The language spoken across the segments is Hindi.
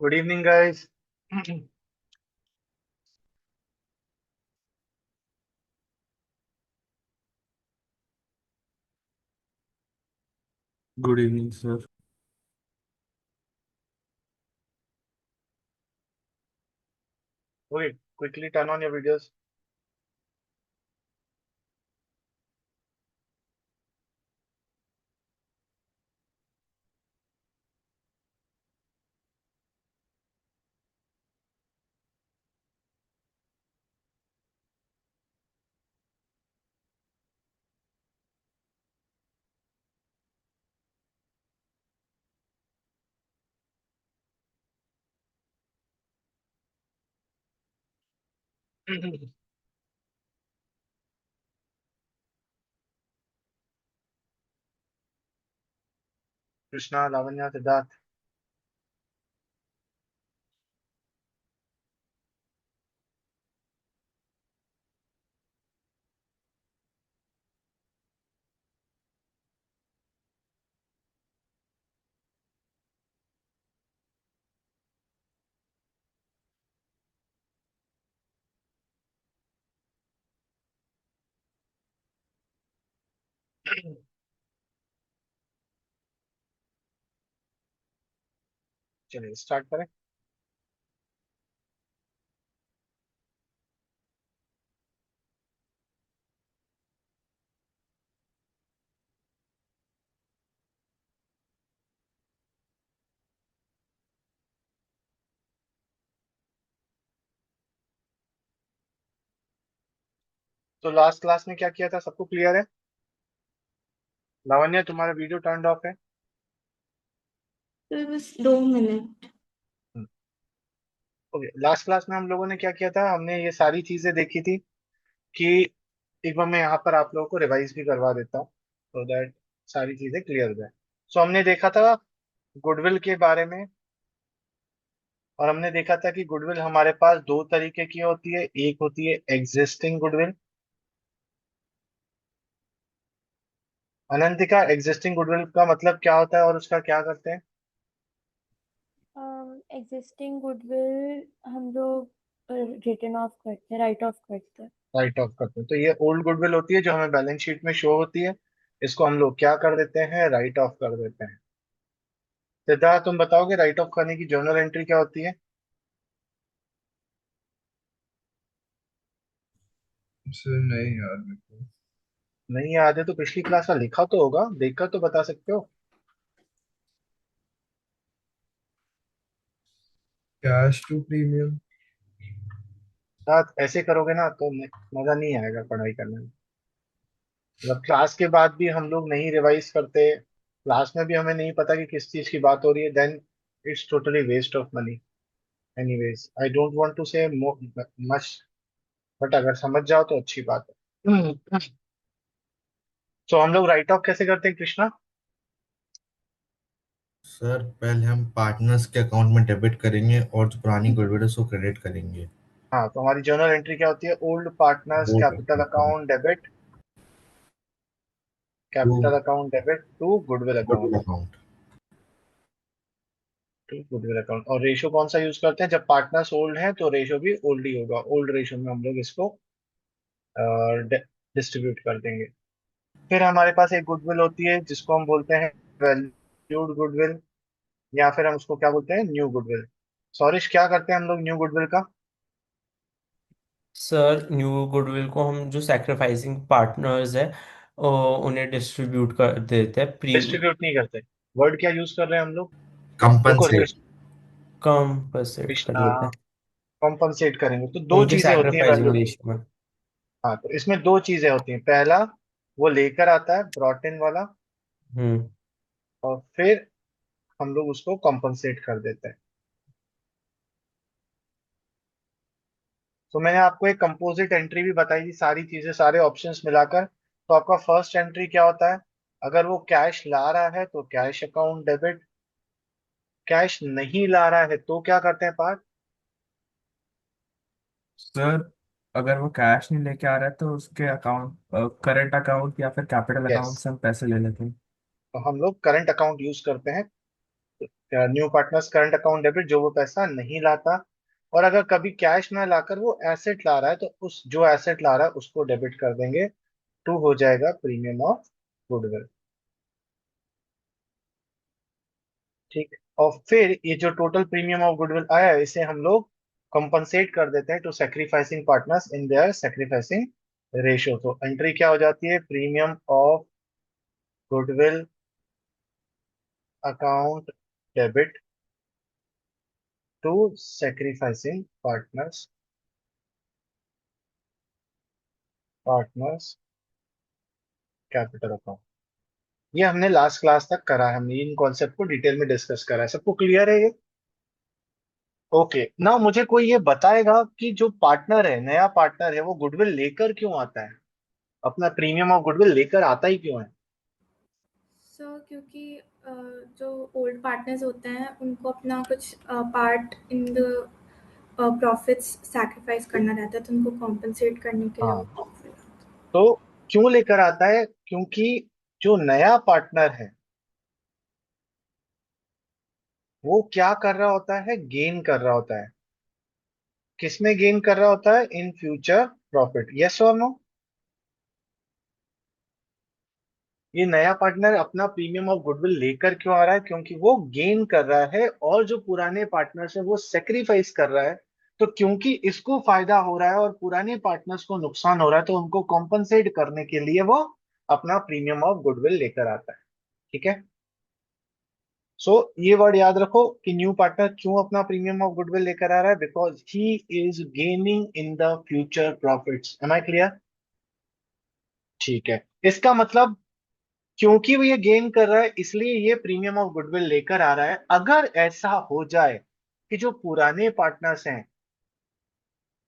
Good evening, guys. Good evening sir. Okay, quickly turn on your videos. Krishna, Lavanya, Siddharth. चलिए स्टार्ट करें। तो लास्ट क्लास में क्या किया था, सबको क्लियर है? लावण्या, तुम्हारा वीडियो टर्न ऑफ है। तो बस 2 मिनट। ओके, लास्ट क्लास में हम लोगों ने क्या किया था, हमने ये सारी चीजें देखी थी कि एक बार मैं यहाँ पर आप लोगों को रिवाइज भी करवा देता हूँ so दैट सारी चीजें क्लियर हो जाए। सो हमने देखा था गुडविल के बारे में, और हमने देखा था कि गुडविल हमारे पास दो तरीके की होती है। एक होती है एग्जिस्टिंग गुडविल। अनंतिका, एग्जिस्टिंग गुडविल का मतलब क्या होता है और उसका क्या करते हैं? एग्जिस्टिंग गुडविल हम लोग रिटर्न ऑफ करते हैं, राइट ऑफ करते हैं। राइट ऑफ करते हैं। तो ये ओल्ड गुडविल होती है जो हमें बैलेंस शीट में शो होती है। इसको हम लोग क्या कर देते हैं, राइट ऑफ कर देते हैं। सिद्धार्थ, तुम बताओगे राइट ऑफ करने की जर्नल एंट्री क्या होती है? सर नहीं यार मेरे को। नहीं याद है तो पिछली क्लास का लिखा तो होगा, देखकर तो बता सकते हो। Cash to premium. साथ ऐसे करोगे ना तो मजा नहीं आएगा पढ़ाई करने में। मतलब क्लास के बाद भी हम लोग नहीं रिवाइज करते, क्लास में भी हमें नहीं पता कि किस चीज की बात हो रही है, then it's totally waste of money. Anyways, I don't want to say much, but अगर समझ जाओ तो अच्छी बात है। तो हम लोग राइट ऑफ कैसे करते हैं, कृष्णा? सर पहले हम पार्टनर्स के अकाउंट में डेबिट करेंगे और जो पुरानी गुडविल है उसको क्रेडिट करेंगे। हाँ, तो हमारी जर्नल एंट्री क्या होती है? ओल्ड पार्टनर्स वो कैपिटल करते हैं account debit, to capital account debit to goodwill goodwill account, account. To goodwill account. और रेशो कौन सा यूज करते हैं? जब पार्टनर्स ओल्ड हैं तो रेशो भी ओल्ड ही होगा। ओल्ड रेशो में हम लोग इसको डिस्ट्रीब्यूट कर देंगे। फिर हमारे पास एक गुडविल होती है जिसको हम बोलते हैं वैल्यूड गुडविल, या फिर हम उसको क्या बोलते हैं, न्यू गुडविल। सॉरिश, क्या करते हैं हम लोग न्यू गुडविल का? सर न्यू गुडविल को हम जो सैक्रिफाइसिंग पार्टनर्स है उन्हें डिस्ट्रीब्यूट कर देते हैं प्री डिस्ट्रीब्यूट नहीं करते। वर्ड क्या यूज कर रहे हैं हम लोग? देखो कंपनसेट। कंपनसेट कर कृष्णा, देते हैं कॉम्पनसेट करेंगे तो दो उनके चीजें होती हैं सैक्रिफाइसिंग वैल्यू। रेशियो में। हाँ, तो इसमें दो चीजें होती हैं। पहला, वो लेकर आता है ब्रॉट इन वाला, हम्म। और फिर हम लोग उसको कॉम्पनसेट कर देते हैं। तो मैंने आपको एक कंपोजिट एंट्री भी बताई थी, सारी चीजें सारे ऑप्शंस मिलाकर। तो आपका फर्स्ट एंट्री क्या होता है? अगर वो कैश ला रहा है तो कैश अकाउंट डेबिट, कैश नहीं ला रहा है तो क्या करते हैं पार्थ? सर अगर वो कैश नहीं लेके आ रहा है तो उसके अकाउंट करंट अकाउंट या फिर कैपिटल यस, अकाउंट से हम पैसे ले लेते हैं। तो हम लोग करंट अकाउंट यूज करते हैं। New partners current account debit, जो वो पैसा नहीं लाता। और अगर कभी कैश ना लाकर वो एसेट ला रहा है तो उस जो एसेट ला रहा है उसको डेबिट कर देंगे। टू हो जाएगा प्रीमियम ऑफ गुडविल। ठीक है। और फिर ये जो टोटल प्रीमियम ऑफ गुडविल आया है इसे हम लोग कंपनसेट कर देते हैं to sacrificing partners in their sacrificing ratio. तो एंट्री क्या हो जाती है, premium of goodwill account debit to sacrificing partners capital account. ये हमने लास्ट क्लास तक करा है, हमने इन कॉन्सेप्ट को डिटेल में डिस्कस करा है। सबको क्लियर है ये? ओके। ना मुझे कोई ये बताएगा कि जो पार्टनर है, नया पार्टनर है, वो गुडविल लेकर क्यों आता है, अपना प्रीमियम ऑफ गुडविल लेकर आता ही क्यों है? सर क्योंकि जो ओल्ड पार्टनर्स होते हैं उनको अपना कुछ part in the profits sacrifice करना रहता है, तो उनको कॉम्पनसेट करने के लिए हाँ, वो तो क्यों लेकर आता है? क्योंकि जो नया पार्टनर है वो क्या कर रहा होता है, गेन कर रहा होता है। किसमें गेन कर रहा होता है? In future profit. यस और नो? ये नया पार्टनर अपना प्रीमियम ऑफ गुडविल लेकर क्यों आ रहा है? क्योंकि वो गेन कर रहा है और जो पुराने पार्टनर्स है वो सेक्रीफाइस कर रहा है। तो क्योंकि इसको फायदा हो रहा है और पुराने पार्टनर्स को नुकसान हो रहा है तो उनको कॉम्पनसेट करने के लिए वो अपना प्रीमियम ऑफ गुडविल लेकर आता है। ठीक है। सो ये वर्ड याद रखो कि न्यू पार्टनर क्यों अपना प्रीमियम ऑफ गुडविल लेकर आ रहा है, because he is gaining in the future profits. Am I clear? ठीक है। इसका मतलब क्योंकि वो ये गेन कर रहा है इसलिए ये प्रीमियम ऑफ गुडविल लेकर आ रहा है। अगर ऐसा हो जाए कि जो पुराने पार्टनर्स हैं,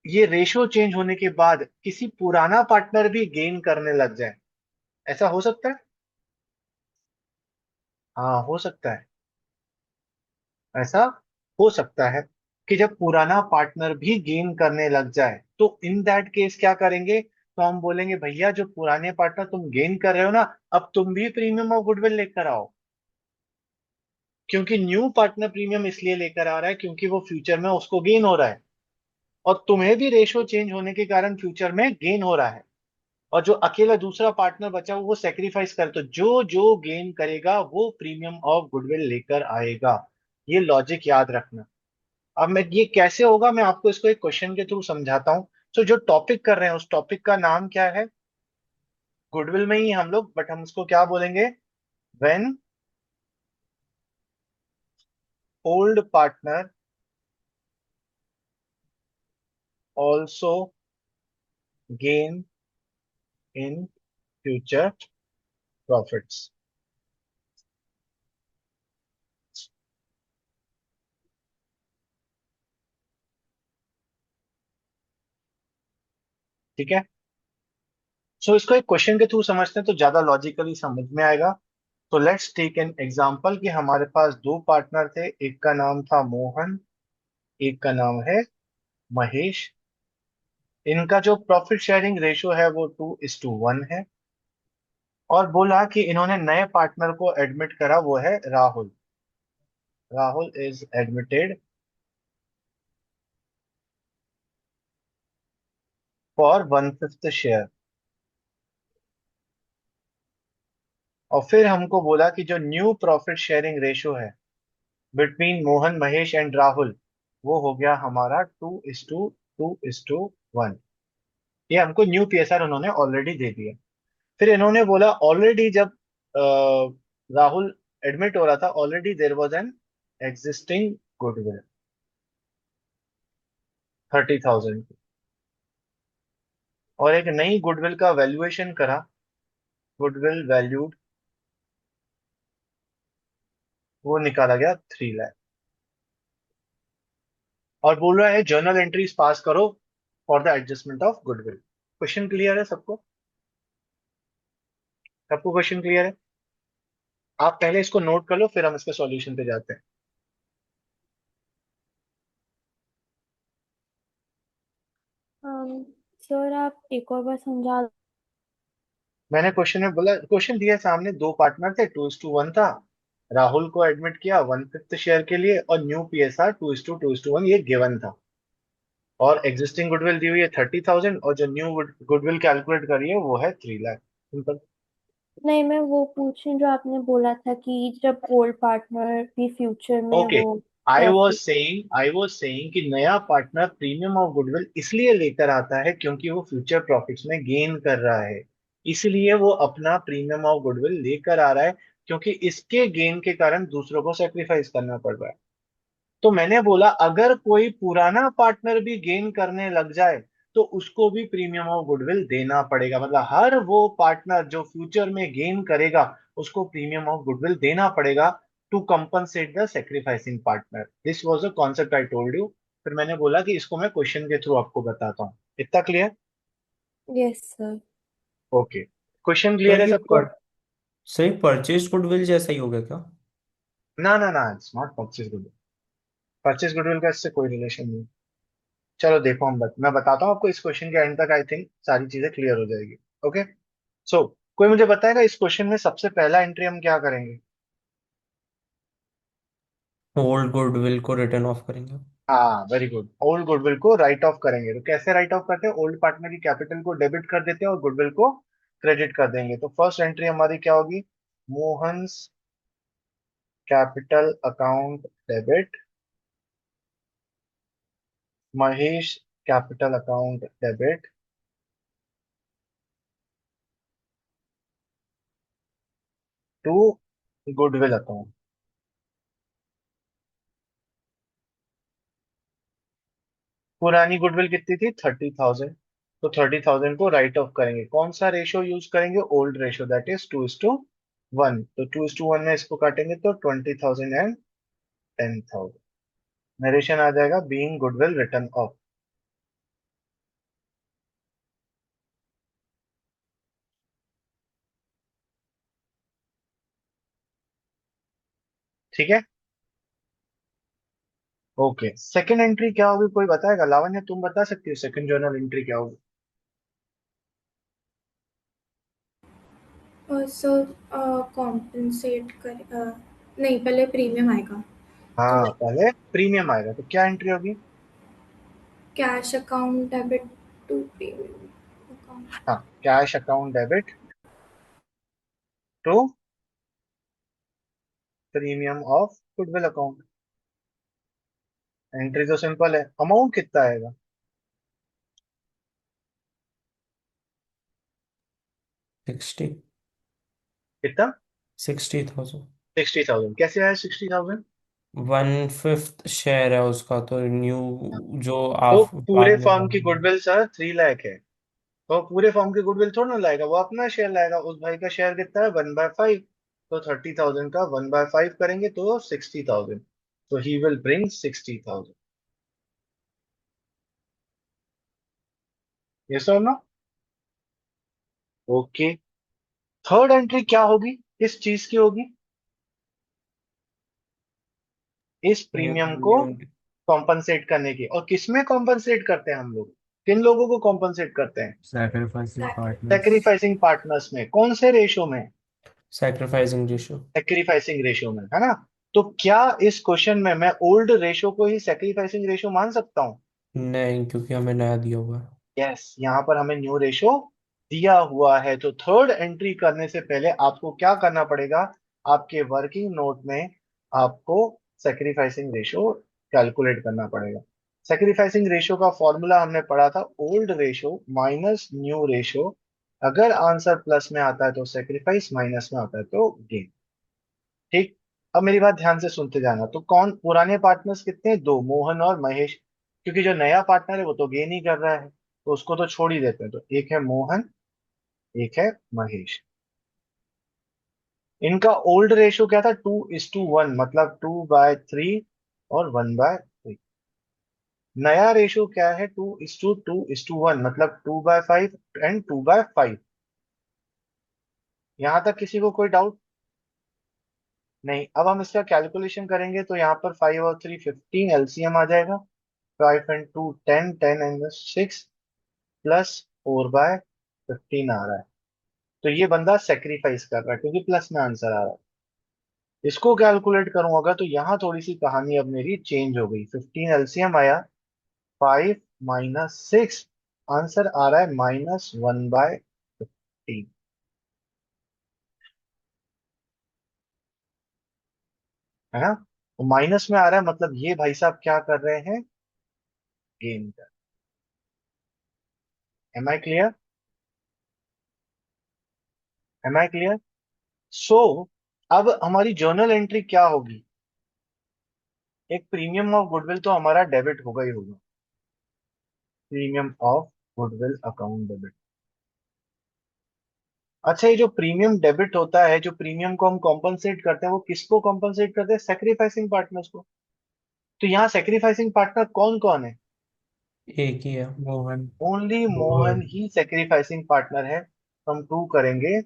ये रेशो चेंज होने के बाद किसी पुराना पार्टनर भी गेन करने लग जाए, ऐसा हो सकता है? हाँ, हो सकता है। ऐसा हो सकता है कि जब पुराना पार्टनर भी गेन करने लग जाए तो इन दैट केस क्या करेंगे, तो हम बोलेंगे भैया जो पुराने पार्टनर तुम गेन कर रहे हो ना, अब तुम भी प्रीमियम ऑफ गुडविल लेकर आओ। क्योंकि न्यू पार्टनर प्रीमियम इसलिए लेकर आ रहा है क्योंकि वो फ्यूचर में उसको गेन हो रहा है और तुम्हें भी रेशो चेंज होने के कारण फ्यूचर में गेन हो रहा है। और जो अकेला दूसरा पार्टनर बचा वो सेक्रीफाइस कर, तो जो जो गेन करेगा वो प्रीमियम ऑफ गुडविल लेकर आएगा। ये लॉजिक याद रखना। अब मैं ये कैसे होगा मैं आपको इसको एक क्वेश्चन के थ्रू समझाता हूँ। तो जो टॉपिक कर रहे हैं उस टॉपिक का नाम क्या है? गुडविल में ही हम लोग, बट हम उसको क्या बोलेंगे? When old partner also gain in future profits. ठीक है। सो इसको एक क्वेश्चन के थ्रू समझते हैं तो ज्यादा लॉजिकली समझ में आएगा। तो लेट्स टेक एन एग्जांपल कि हमारे पास दो पार्टनर थे, एक का नाम था मोहन, एक का नाम है महेश। इनका जो प्रॉफिट शेयरिंग रेशियो है वो 2:1 है। और बोला कि इन्होंने नए पार्टनर को एडमिट करा, वो है Rahul. Rahul is admitted for 1/5 share. और फिर हमको बोला कि जो न्यू प्रॉफिट शेयरिंग रेशियो है बिटवीन मोहन महेश एंड राहुल वो हो गया हमारा 2:2:1। ये हमको न्यू पीएसआर उन्होंने ऑलरेडी दे दिया। फिर इन्होंने बोला ऑलरेडी जब राहुल एडमिट हो रहा था already there was an existing goodwill 30,000 की। और एक नई गुडविल का वैल्यूएशन करा, गुडविल वैल्यूड, वो निकाला गया 3 लाख। और बोल रहा है जर्नल एंट्रीज पास करो for the adjustment of goodwill. Question clear है सबको? सबको क्वेश्चन क्लियर है? आप पहले इसको नोट कर लो फिर हम इसके सॉल्यूशन पे जाते हैं। सर आप एक और बार समझा। मैंने क्वेश्चन में बोला, क्वेश्चन दिया सामने, दो पार्टनर थे, 2:1 था। राहुल को एडमिट किया 1/5 शेयर के लिए, और न्यू पीएसआर 2:2:1 ये गिवन था। और एग्जिस्टिंग गुडविल दी हुई है 30,000, और जो न्यू गुडविल कैलकुलेट करी है वो है 3 लाख। सिंपल। नहीं, मैं वो पूछ रही हूँ जो आपने बोला था कि जब ओल्ड पार्टनर भी फ्यूचर में ओके, वो प्रॉफिट। आई वॉज सेइंग कि नया पार्टनर प्रीमियम ऑफ गुडविल इसलिए लेकर आता है क्योंकि वो फ्यूचर प्रॉफिट्स में गेन कर रहा है। इसलिए वो अपना प्रीमियम ऑफ गुडविल लेकर आ रहा है, क्योंकि इसके गेन के कारण दूसरों को सेक्रीफाइस करना पड़ रहा है। तो मैंने बोला अगर कोई पुराना पार्टनर भी गेन करने लग जाए तो उसको भी प्रीमियम ऑफ गुडविल देना पड़ेगा। मतलब हर वो पार्टनर जो फ्यूचर में गेन करेगा उसको प्रीमियम ऑफ गुडविल देना पड़ेगा, to compensate the sacrificing partner. This was a concept I told you. फिर मैंने बोला कि इसको मैं क्वेश्चन के थ्रू आपको बताता हूँ। इतना clear? Yes sir. Okay, question clear sir है ये सबको? सही परचेज गुडविल जैसा ही हो गया क्या? ना ना ना, it's not purchase goodwill. Purchase goodwill का इससे कोई रिलेशन नहीं। चलो देखो, मैं बताता हूँ आपको। इस क्वेश्चन के एंड तक आई थिंक सारी चीजें क्लियर हो जाएगी। ओके, सो कोई मुझे बताएगा इस क्वेश्चन में सबसे पहला एंट्री हम क्या करेंगे? ओल्ड गुडविल को रिटर्न ऑफ करेंगे। हाँ, वेरी गुड। ओल्ड गुडविल को राइट ऑफ करेंगे। तो कैसे राइट ऑफ करते हैं? ओल्ड पार्टनर की कैपिटल को डेबिट कर देते हैं और गुडविल को क्रेडिट कर देंगे। तो फर्स्ट एंट्री हमारी क्या होगी? Mohan's capital account debit, Mahesh capital account debit to goodwill account. पुरानी गुडविल कितनी थी? 30,000। तो 30,000 को राइट ऑफ करेंगे। कौन सा रेशो यूज करेंगे? Old ratio, that is 2:1। तो 2:1 में इसको काटेंगे तो 20,000 एंड 10,000। नरेशन आ जाएगा बीइंग गुडविल रिटर्न ऑफ। ठीक है। ओके, सेकंड एंट्री क्या होगी? कोई बताएगा? लावण्य तुम बता सकती हो सेकंड जर्नल एंट्री क्या होगी? सर कॉम्पनसेट नहीं, पहले प्रीमियम आएगा। तो हाँ, पहले प्रीमियम आएगा तो क्या एंट्री होगी? Cash account debit to premium account. हाँ, cash account debit to premium of goodwill account. Entry तो सिंपल है। अमाउंट कितना आएगा? 60। कितना? 60,000। 60,000। कैसे आया 60,000? 1/5 शेयर है उसका, तो न्यू जो तो आप पूरे बाद में फर्म की बनेंगे। गुडविल सर 3 लाख है। तो पूरे फर्म की गुडविल थोड़ा ना लाएगा, वो अपना शेयर लाएगा। उस भाई का शेयर कितना है? 1/5। तो 30,000 का 1/5 करेंगे तो 60,000। तो ही विल ब्रिंग 60,000। ये सर ना? ओके, थर्ड एंट्री क्या होगी? किस चीज की होगी? इस ये प्रीमियम को न्यू कॉम्पनसेट करने की। और किसमें कॉम्पनसेट करते हैं हम लोग? किन लोगों को कॉम्पनसेट करते हैं? Sacrificing partners. सेक्रीफाइसिंग पार्टनर्स में। कौन से रेशो में? Sacrificing ratio. सेक्रीफाइसिंग रेशियो में, है ना? तो क्या इस क्वेश्चन में मैं ओल्ड रेशो को ही सेक्रीफाइसिंग रेशो मान सकता हूँ? नहीं, क्योंकि हमें नया दिया हुआ है। यस, यहाँ पर हमें न्यू रेशो दिया हुआ है। तो थर्ड एंट्री करने से पहले आपको क्या करना पड़ेगा? आपके वर्किंग नोट में आपको सेक्रीफाइसिंग रेशो कैलकुलेट करना पड़ेगा। सेक्रीफाइसिंग रेशो का फॉर्मूला हमने पढ़ा था, old ratio minus new ratio. अगर आंसर प्लस में आता है तो सेक्रीफाइस, माइनस में आता है तो गेन। ठीक। अब मेरी बात ध्यान से सुनते जाना। तो कौन पुराने पार्टनर्स कितने हैं? दो, मोहन और महेश। क्योंकि जो नया पार्टनर है वो तो गेन ही कर रहा है, तो उसको तो छोड़ ही देते हैं। तो एक है मोहन, एक है महेश। इनका ओल्ड रेशियो क्या था? 2:1, मतलब 2/3 और 1/3। नया रेशियो क्या है? 2:2:1, मतलब 2/5 एंड 2/5। यहां तक किसी को कोई डाउट? नहीं। अब हम इसका कैलकुलेशन करेंगे तो यहाँ पर 5 और 3 15, एलसीएम आ जाएगा। 5 एंड 2 10, 10 एंड 6 प्लस 4/15 आ रहा है। तो ये बंदा सेक्रीफाइस कर रहा है क्योंकि प्लस में आंसर आ रहा है। इसको कैलकुलेट करूंगा तो यहाँ थोड़ी सी कहानी अब मेरी चेंज हो गई। 15 एलसीएम आया, 5 - 6, आंसर आ रहा है -1/15, है ना। तो माइनस में आ रहा है, मतलब ये भाई साहब क्या कर रहे हैं, गेन कर। Am I clear, am I clear. So अब हमारी जर्नल एंट्री क्या होगी, एक प्रीमियम ऑफ गुडविल तो हमारा डेबिट होगा ही होगा, premium of goodwill account debit. अच्छा, ये जो प्रीमियम डेबिट होता है, जो प्रीमियम को हम कॉम्पनसेट करते हैं, वो किसको कॉम्पनसेट करते हैं, सेक्रीफाइसिंग पार्टनर्स को। तो यहाँ सेक्रीफाइसिंग पार्टनर कौन कौन है, एक ही है। मोहन। ओनली मोहन मोहन। ही सेक्रीफाइसिंग पार्टनर है। तो हम प्रूव करेंगे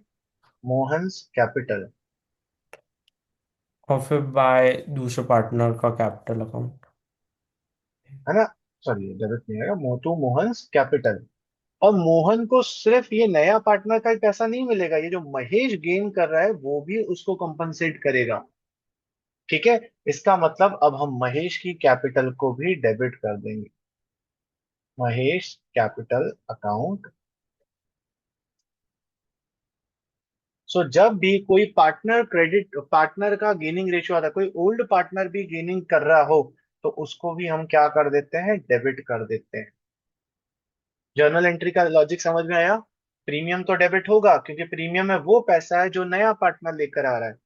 मोहन्स कैपिटल, और फिर बाय दूसरे पार्टनर का कैपिटल अकाउंट। है ना। सॉरी, डेबिट नहीं आएगा, मोटू मोहन्स कैपिटल। और मोहन को सिर्फ ये नया पार्टनर का ही पैसा नहीं मिलेगा, ये जो महेश गेन कर रहा है वो भी उसको कंपनसेट करेगा। ठीक है, इसका मतलब अब हम महेश की कैपिटल को भी डेबिट कर देंगे, महेश कैपिटल अकाउंट। सो जब भी कोई पार्टनर क्रेडिट, पार्टनर का गेनिंग रेशियो आता है, कोई ओल्ड पार्टनर भी गेनिंग कर रहा हो, तो उसको भी हम क्या कर देते हैं, डेबिट कर देते हैं। जर्नल एंट्री का लॉजिक समझ में आया। प्रीमियम तो डेबिट होगा क्योंकि प्रीमियम में वो पैसा है जो नया पार्टनर लेकर आ रहा है।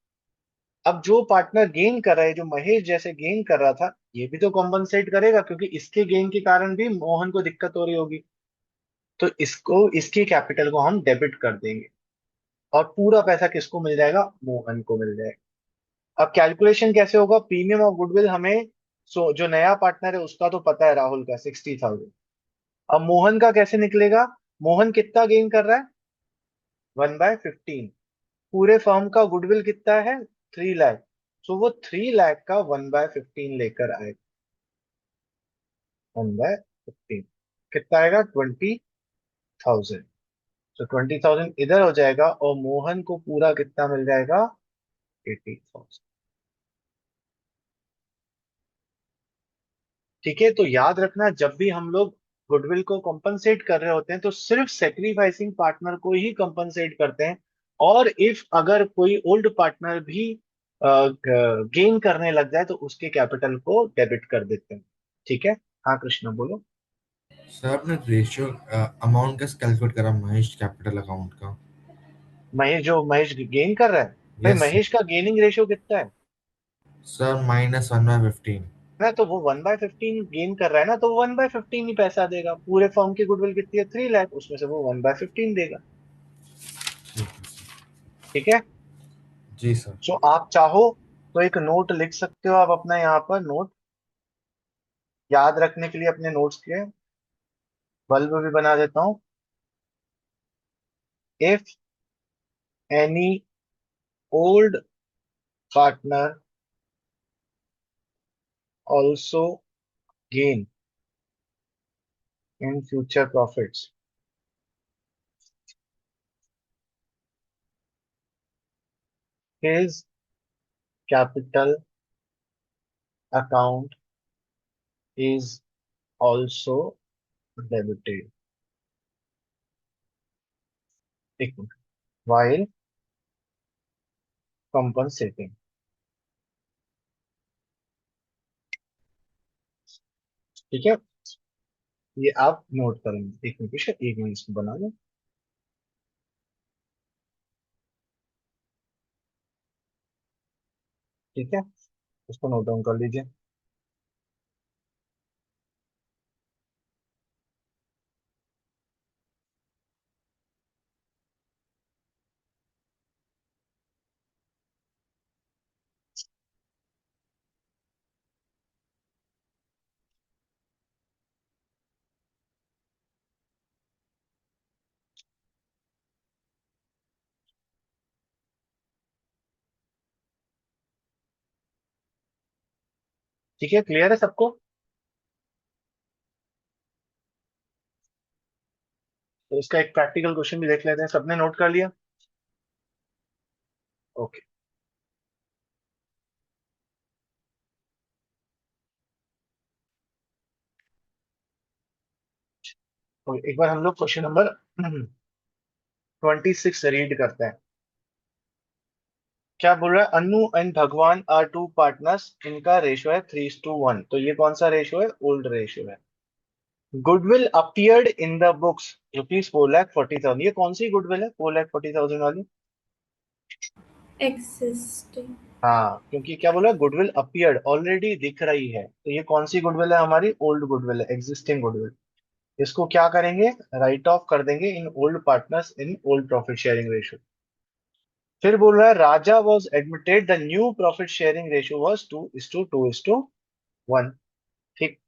अब जो पार्टनर गेन कर रहा है, जो महेश जैसे गेन कर रहा था, ये भी तो कॉम्पनसेट करेगा क्योंकि इसके गेन के कारण भी मोहन को दिक्कत हो रही होगी। तो इसको, इसकी कैपिटल को हम डेबिट कर देंगे और पूरा पैसा किसको मिल जाएगा, मोहन को मिल जाएगा। अब कैलकुलेशन कैसे होगा, प्रीमियम ऑफ गुडविल हमें, जो नया पार्टनर है उसका तो पता है, राहुल का 60,000। अब मोहन का कैसे निकलेगा, मोहन कितना गेन कर रहा है, 1/15। पूरे फर्म का गुडविल कितना है, 3 लाख। सो वो 3 लाख का 1/15 लेकर आए, 1/15 कितना आएगा, 20,000। तो 20,000 इधर हो जाएगा और मोहन को पूरा कितना मिल जाएगा, 80,000। ठीक है, तो याद रखना, जब भी हम लोग गुडविल को कंपनसेट कर रहे होते हैं तो सिर्फ सेक्रीफाइसिंग पार्टनर को ही कंपनसेट करते हैं। और इफ अगर कोई ओल्ड पार्टनर भी गेन करने लग जाए तो उसके कैपिटल को डेबिट कर देते हैं। ठीक है। हाँ कृष्णा बोलो। सर आपने रेशियो अमाउंट कैसे कैलकुलेट करा महेश कैपिटल अकाउंट का? महेश गेन कर रहा है, भाई यस सर। महेश का गेनिंग रेशियो कितना है सर -1/15। ना, तो वो 1/15 गेन कर रहा है ना, तो 1/15 ही पैसा देगा। पूरे फर्म की गुडविल कितनी है, 3 लाख, उसमें से वो 1/15 देगा। ठीक है सर। ठीक है। जी सर। सो आप चाहो तो एक नोट लिख सकते हो आप अपना, यहाँ पर नोट याद रखने के लिए अपने नोट्स के बल्ब भी बना देता हूँ। If any old partner also gain in future profits, his capital account is also debited. एक मिनट, वाइल कंपनसेटिंग। ठीक है, ये आप नोट करेंगे, एक मिनट पीछे, एक मिनट इसको बना लो। ठीक है, उसको नोट डाउन कर लीजिए। ठीक है, क्लियर है सबको। तो इसका एक प्रैक्टिकल क्वेश्चन भी देख लेते हैं, सबने नोट कर लिया। ओके। तो एक बार हम लोग क्वेश्चन नंबर 26 रीड करते हैं। क्या बोल रहा है? अनु एंड भगवान आर टू पार्टनर्स, इनका रेशियो है 3:1। तो ये कौन सा रेशियो है? ओल्ड रेशियो है। Goodwill appeared in the books ₹4,40,000। ये कौन सी गुडविल है 4,40,000 वाली? existing। हाँ, क्योंकि क्या बोला? गुडविल अपियर्ड, ऑलरेडी दिख रही है। तो ये कौन सी गुडविल है? हमारी ओल्ड गुडविल है, एग्जिस्टिंग गुडविल। इसको क्या करेंगे? राइट ऑफ कर देंगे in old partners in old profit sharing ratio. फिर बोल रहा है Raja was admitted the new profit sharing ratio was 2:2:1। ठीक।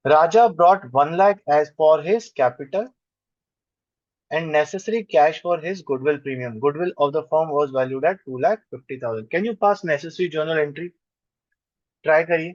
Raja brought 1 lakh as for his capital and necessary cash for his goodwill premium. Goodwill of the firm was valued at 2,50,000. Can you pass necessary journal entry? Try करिए।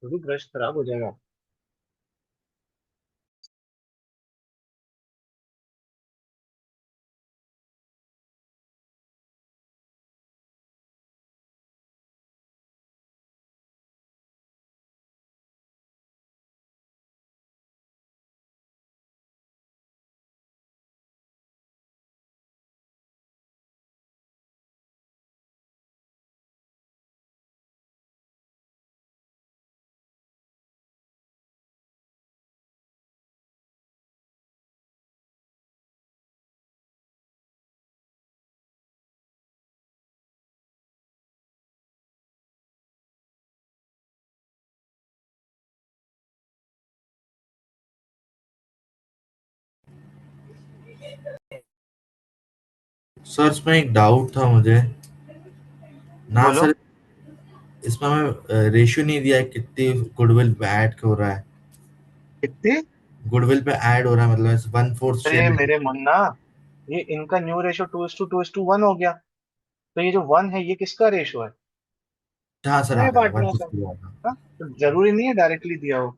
तो भी ब्रश खराब हो जाएगा। सर इसमें एक डाउट था मुझे ना बोलो। सर। इसमें हमें रेशियो नहीं दिया है कितनी गुडविल पे ऐड हो रहा है। कितने? गुडविल पे ऐड हो रहा है मतलब 1/4 अरे शेयर। मेरे मुन्ना, ये इनका न्यू रेशियो 2:2:1 हो गया। तो ये जो 1 है, ये किसका रेशियो है? हाँ सर आ नए गया पार्टनर्स है। 1/2 हाँ? तो जरूरी नहीं है डायरेक्टली दिया हो।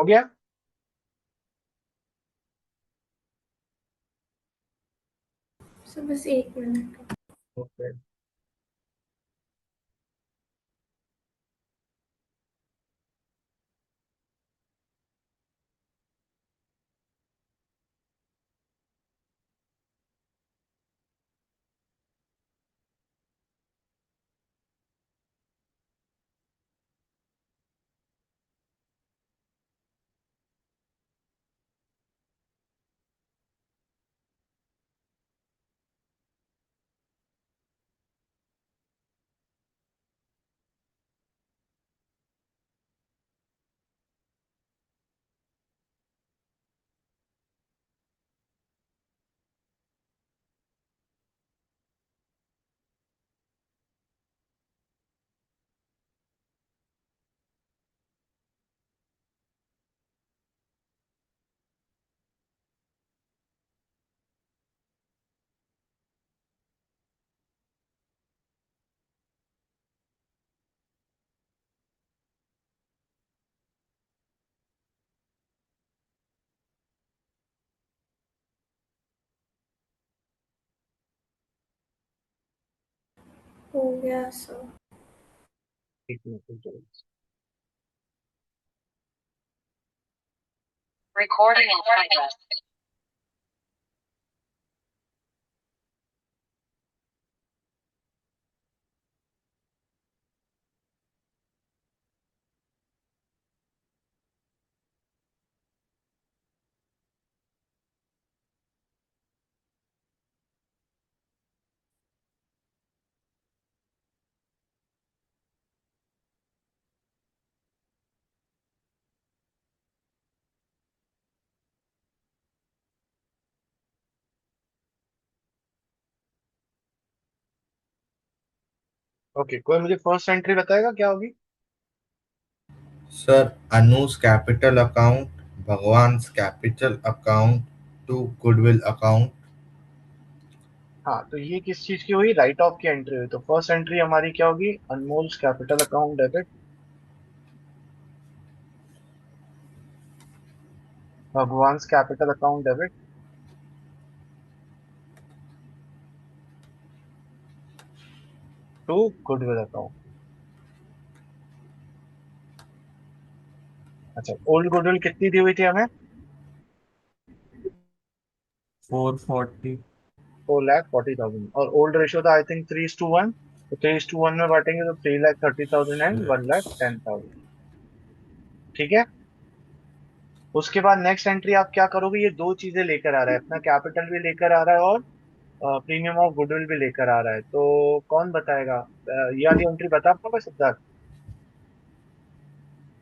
हो गया? सर बस 1 मिनट। ओके। हो गया सर। एक मिनट रुक जाओ। Recording in progress. ओके, कोई मुझे फर्स्ट एंट्री बताएगा क्या होगी? Sir, Anuj capital account, Bhagwan's capital account to goodwill account. हाँ, तो ये किस चीज की हुई? राइट ऑफ की एंट्री हुई। तो फर्स्ट एंट्री हमारी क्या होगी? Anmol's capital account debit, Bhagwan's capital account debit to goodwill account. अच्छा, ओल्ड गुडविल कितनी दी हुई थी हमें? 440। 4,40,000। और ओल्ड रेशियो था आई थिंक 3:1। तो 3:1 में बांटेंगे तो 3,30,000 एंड 1,10,000। ठीक है। उसके बाद नेक्स्ट एंट्री आप क्या करोगे? ये दो चीजें लेकर आ रहा है, अपना कैपिटल भी लेकर आ रहा है और प्रीमियम ऑफ गुडविल भी लेकर आ रहा है। तो कौन बताएगा? ये वाली एंट्री बता पाओगे सिद्धार्थ?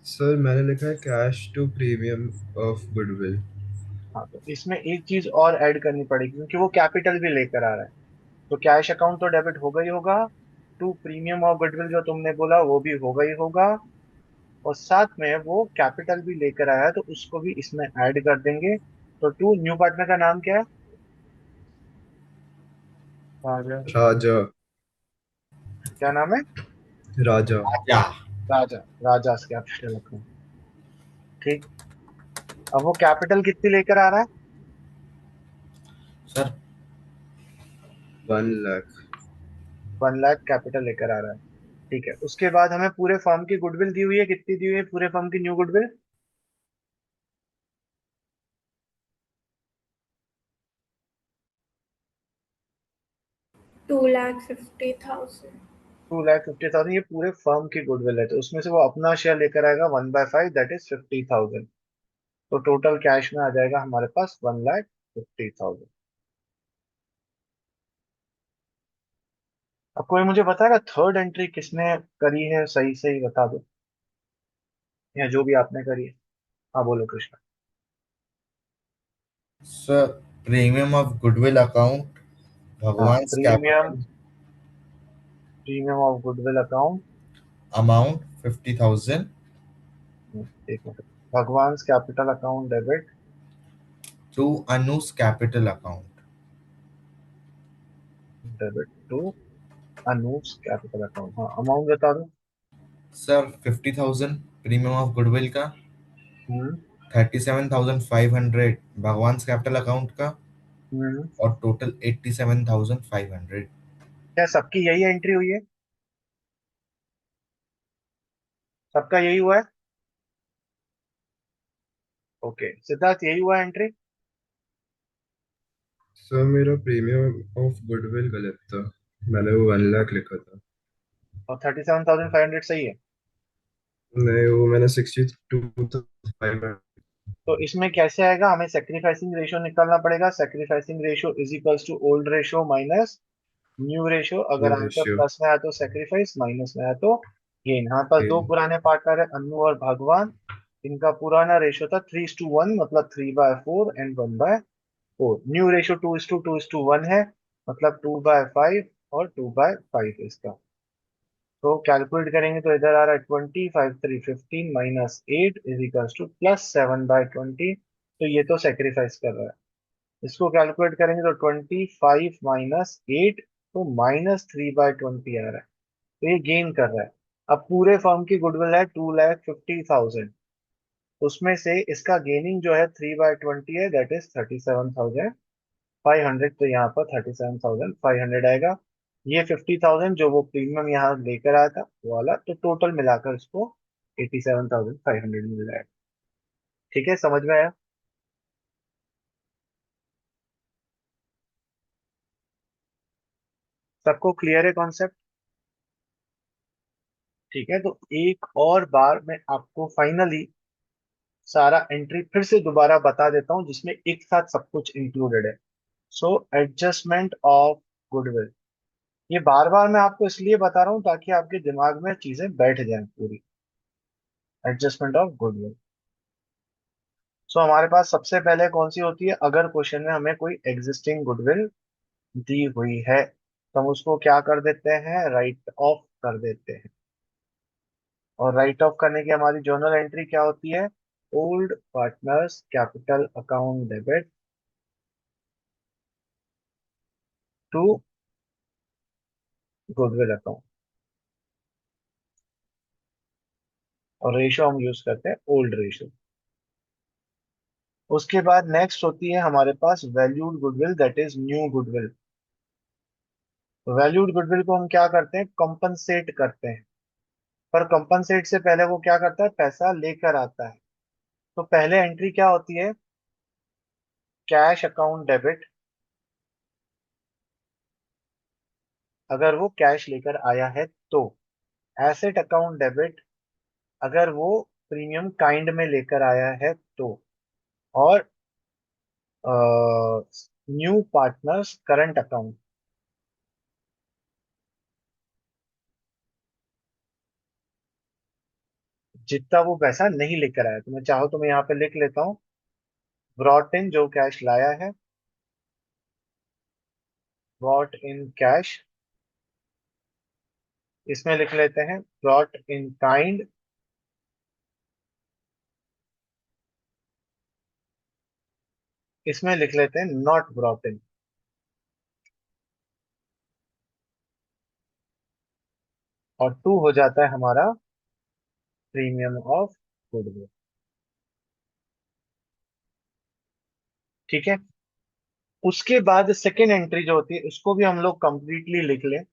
सर मैंने लिखा है cash to premium of goodwill. हाँ, तो इसमें एक चीज और ऐड करनी पड़ेगी क्योंकि वो कैपिटल भी लेकर आ रहा है। तो कैश अकाउंट तो डेबिट होगा ही होगा, टू प्रीमियम ऑफ गुडविल जो तुमने बोला वो भी होगा ही होगा, और साथ में वो कैपिटल भी लेकर आया है तो उसको भी इसमें ऐड कर देंगे। तो टू न्यू पार्टनर का नाम क्या है? राजा। राजा। क्या नाम है? राजा। या राजा। राजा कैपिटल अकाउंट। ठीक। अब वो कैपिटल कितनी लेकर आ रहा है? सर, 1 लाख। 1 लाख कैपिटल लेकर आ रहा है। ठीक है, उसके बाद हमें पूरे फर्म की गुडविल दी हुई है। कितनी दी हुई है पूरे फर्म की न्यू गुडविल? 2,50,000। 2,50,000 ये पूरे फर्म की गुडविल है, तो उसमें से वो अपना शेयर लेकर आएगा 1/5, दैट इज 50,000। तो टोटल कैश में आ जाएगा हमारे पास 1,50,000। अब कोई मुझे बताएगा थर्ड एंट्री किसने करी है? सही सही बता दो, या जो भी आपने करी है। हाँ बोलो Krishna. Sir, premium of goodwill account, हाँ, Bhagwan's premium, capital premium of goodwill account. Amount 50,000 एक minute. Bhagwan's capital account debit, to Anuj capital account. Debit to Anoop's capital account. हाँ, अमाउंट बता दो। सर, 50,000 प्रीमियम ऑफ गुडविल का, हम्म 37,500 भगवान कैपिटल अकाउंट का हम्म। और टोटल 87,500। क्या सबकी यही एंट्री हुई है? सबका यही हुआ है? ओके सिद्धार्थ, यही हुआ एंट्री? सर मेरा प्रीमियम ऑफ गुडविल गलत था, मैंने वो 1 लाख लिखा था। और 37,500 सही है? नहीं, वो मैंने 62,500। तो इसमें कैसे आएगा? हमें सेक्रीफाइसिंग रेशियो निकालना पड़ेगा। Sacrificing ratio is equals to old ratio minus new ratio. अगर न्यू आंसर रेशियो। प्लस में आया तो सेक्रीफाइस, माइनस में आया तो गेन। हमारे पास दो पुराने पार्टनर है, अन्नू और भगवान। इनका पुराना रेशियो था 3:1, मतलब 3/4 एंड 1/4। न्यू रेशियो 2:2:1 है, मतलब 2/5 और 2/5 इसका। तो कैलकुलेट करेंगे तो इधर आ रहा है 20, 5 3 15 माइनस 8 इज इक्वल्स टू +7/20। तो ये तो सेक्रीफाइस कर रहा है। इसको कैलकुलेट करेंगे तो 25 - 8, तो -3/20 आ रहा है। तो ये गेन कर रहा है। अब पूरे फर्म की गुडविल है 2,50,000। उसमें से इसका गेनिंग जो है 3/20 है, दैट इज 37,500। तो यहाँ पर 37,500 आएगा। ये 50,000 जो वो प्रीमियम यहाँ लेकर आया था वो वाला, तो टोटल मिलाकर इसको 87,500 मिल जाएगा। ठीक है, समझ में आया? सबको क्लियर है कॉन्सेप्ट? ठीक है, तो एक और बार मैं आपको फाइनली सारा एंट्री फिर से दोबारा बता देता हूँ, जिसमें एक साथ सब कुछ इंक्लूडेड है। सो एडजस्टमेंट ऑफ गुडविल, ये बार बार मैं आपको इसलिए बता रहा हूँ ताकि आपके दिमाग में चीजें बैठ जाएं पूरी। Adjustment of goodwill. सो हमारे पास सबसे पहले कौन सी होती है? अगर क्वेश्चन में हमें कोई एग्जिस्टिंग गुडविल दी हुई है तो हम उसको क्या कर देते हैं? राइट ऑफ कर देते हैं। और राइट ऑफ करने की हमारी जर्नल एंट्री क्या होती है? Old partners capital account debit to goodwill account. और रेशो हम यूज करते हैं ओल्ड रेशो। उसके बाद नेक्स्ट होती है हमारे पास valued goodwill, that is new goodwill. Valued goodwill को हम क्या करते हैं? कंपनसेट करते हैं। पर कंपनसेट से पहले वो क्या करता है? पैसा लेकर आता है। तो पहले एंट्री क्या होती है? कैश अकाउंट डेबिट, अगर वो कैश लेकर आया है तो। एसेट अकाउंट डेबिट, अगर वो प्रीमियम काइंड में लेकर आया है तो। और न्यू पार्टनर्स करंट अकाउंट, जितना वो पैसा नहीं लेकर आया। तो मैं चाहो तो मैं यहाँ पे लिख लेता हूँ, ब्रॉट इन, जो कैश लाया है, ब्रॉट इन कैश। इसमें लिख लेते हैं ब्रॉट इन काइंड। इसमें लिख लेते हैं नॉट ब्रॉट इन। और 2 हो जाता है हमारा प्रीमियम ऑफ गुडविल। ठीक है, उसके बाद सेकेंड एंट्री जो होती है उसको भी हम लोग कंप्लीटली लिख लें।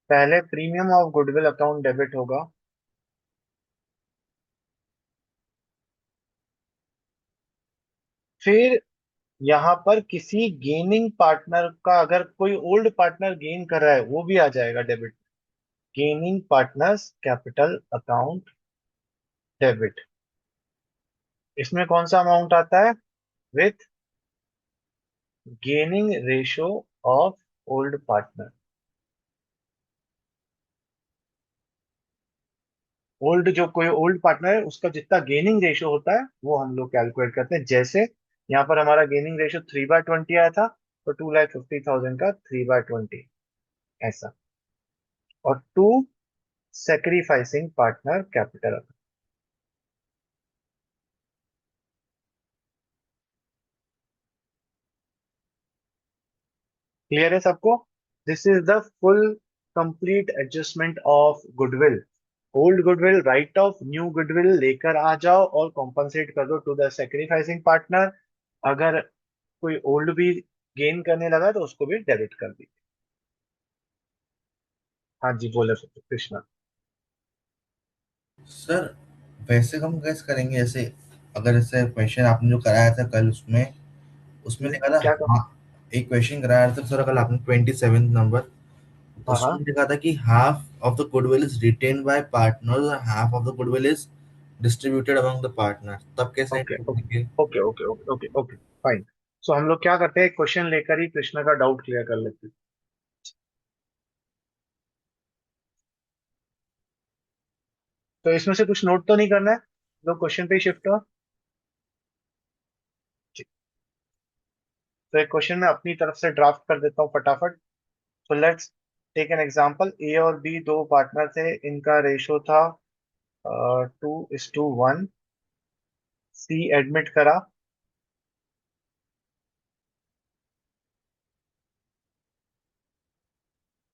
पहले premium of goodwill account debit होगा। फिर यहाँ पर किसी गेनिंग पार्टनर का, अगर कोई ओल्ड पार्टनर गेन कर रहा है वो भी आ जाएगा debit. Gaining partners capital account debit. इसमें कौन सा अमाउंट आता है? With gaining ratio of old partner. Old, जो कोई ओल्ड पार्टनर है उसका जितना गेनिंग रेशियो होता है वो हम लोग कैलकुलेट करते हैं। जैसे यहाँ पर हमारा गेनिंग रेशियो 3/20 आया था, तो 2,50,000 का 3/20 ऐसा। और to sacrificing partner capital. Clear है सबको? This is the full complete adjustment of goodwill. Old goodwill write off new goodwill लेकर आ जाओ और कॉम्पनसेट कर दो टू द सेक्रीफाइसिंग पार्टनर। अगर कोई ओल्ड भी गेन करने लगा तो उसको भी डेबिट कर दी। हाँ जी, बोले कृष्णा। सर वैसे हम कैसे करेंगे, जैसे अगर ऐसे क्वेश्चन आपने जो कराया था कल, उसमें उसमें लिखा था, क्या कर। हाँ, एक क्वेश्चन कराया था सर कल आपने 27 नंबर, हाँ उसमें हाँ। लिखा था कि half of the goodwill is retained by partners और half of the goodwill is distributed among the partners, तब कैसे ओके एंटर ओके करेंगे? Okay okay okay okay okay fine. So हम लोग क्या करते हैं, क्वेश्चन लेकर ही कृष्णा का डाउट क्लियर कर लेते हैं। तो इसमें से कुछ नोट तो नहीं करना है, लोग क्वेश्चन पे ही शिफ्ट हो। तो एक क्वेश्चन मैं अपनी तरफ से ड्राफ्ट कर देता हूँ फटाफट। So let's take an example, A और बी दो पार्टनर थे, इनका रेशो था 2:1। सी एडमिट करा।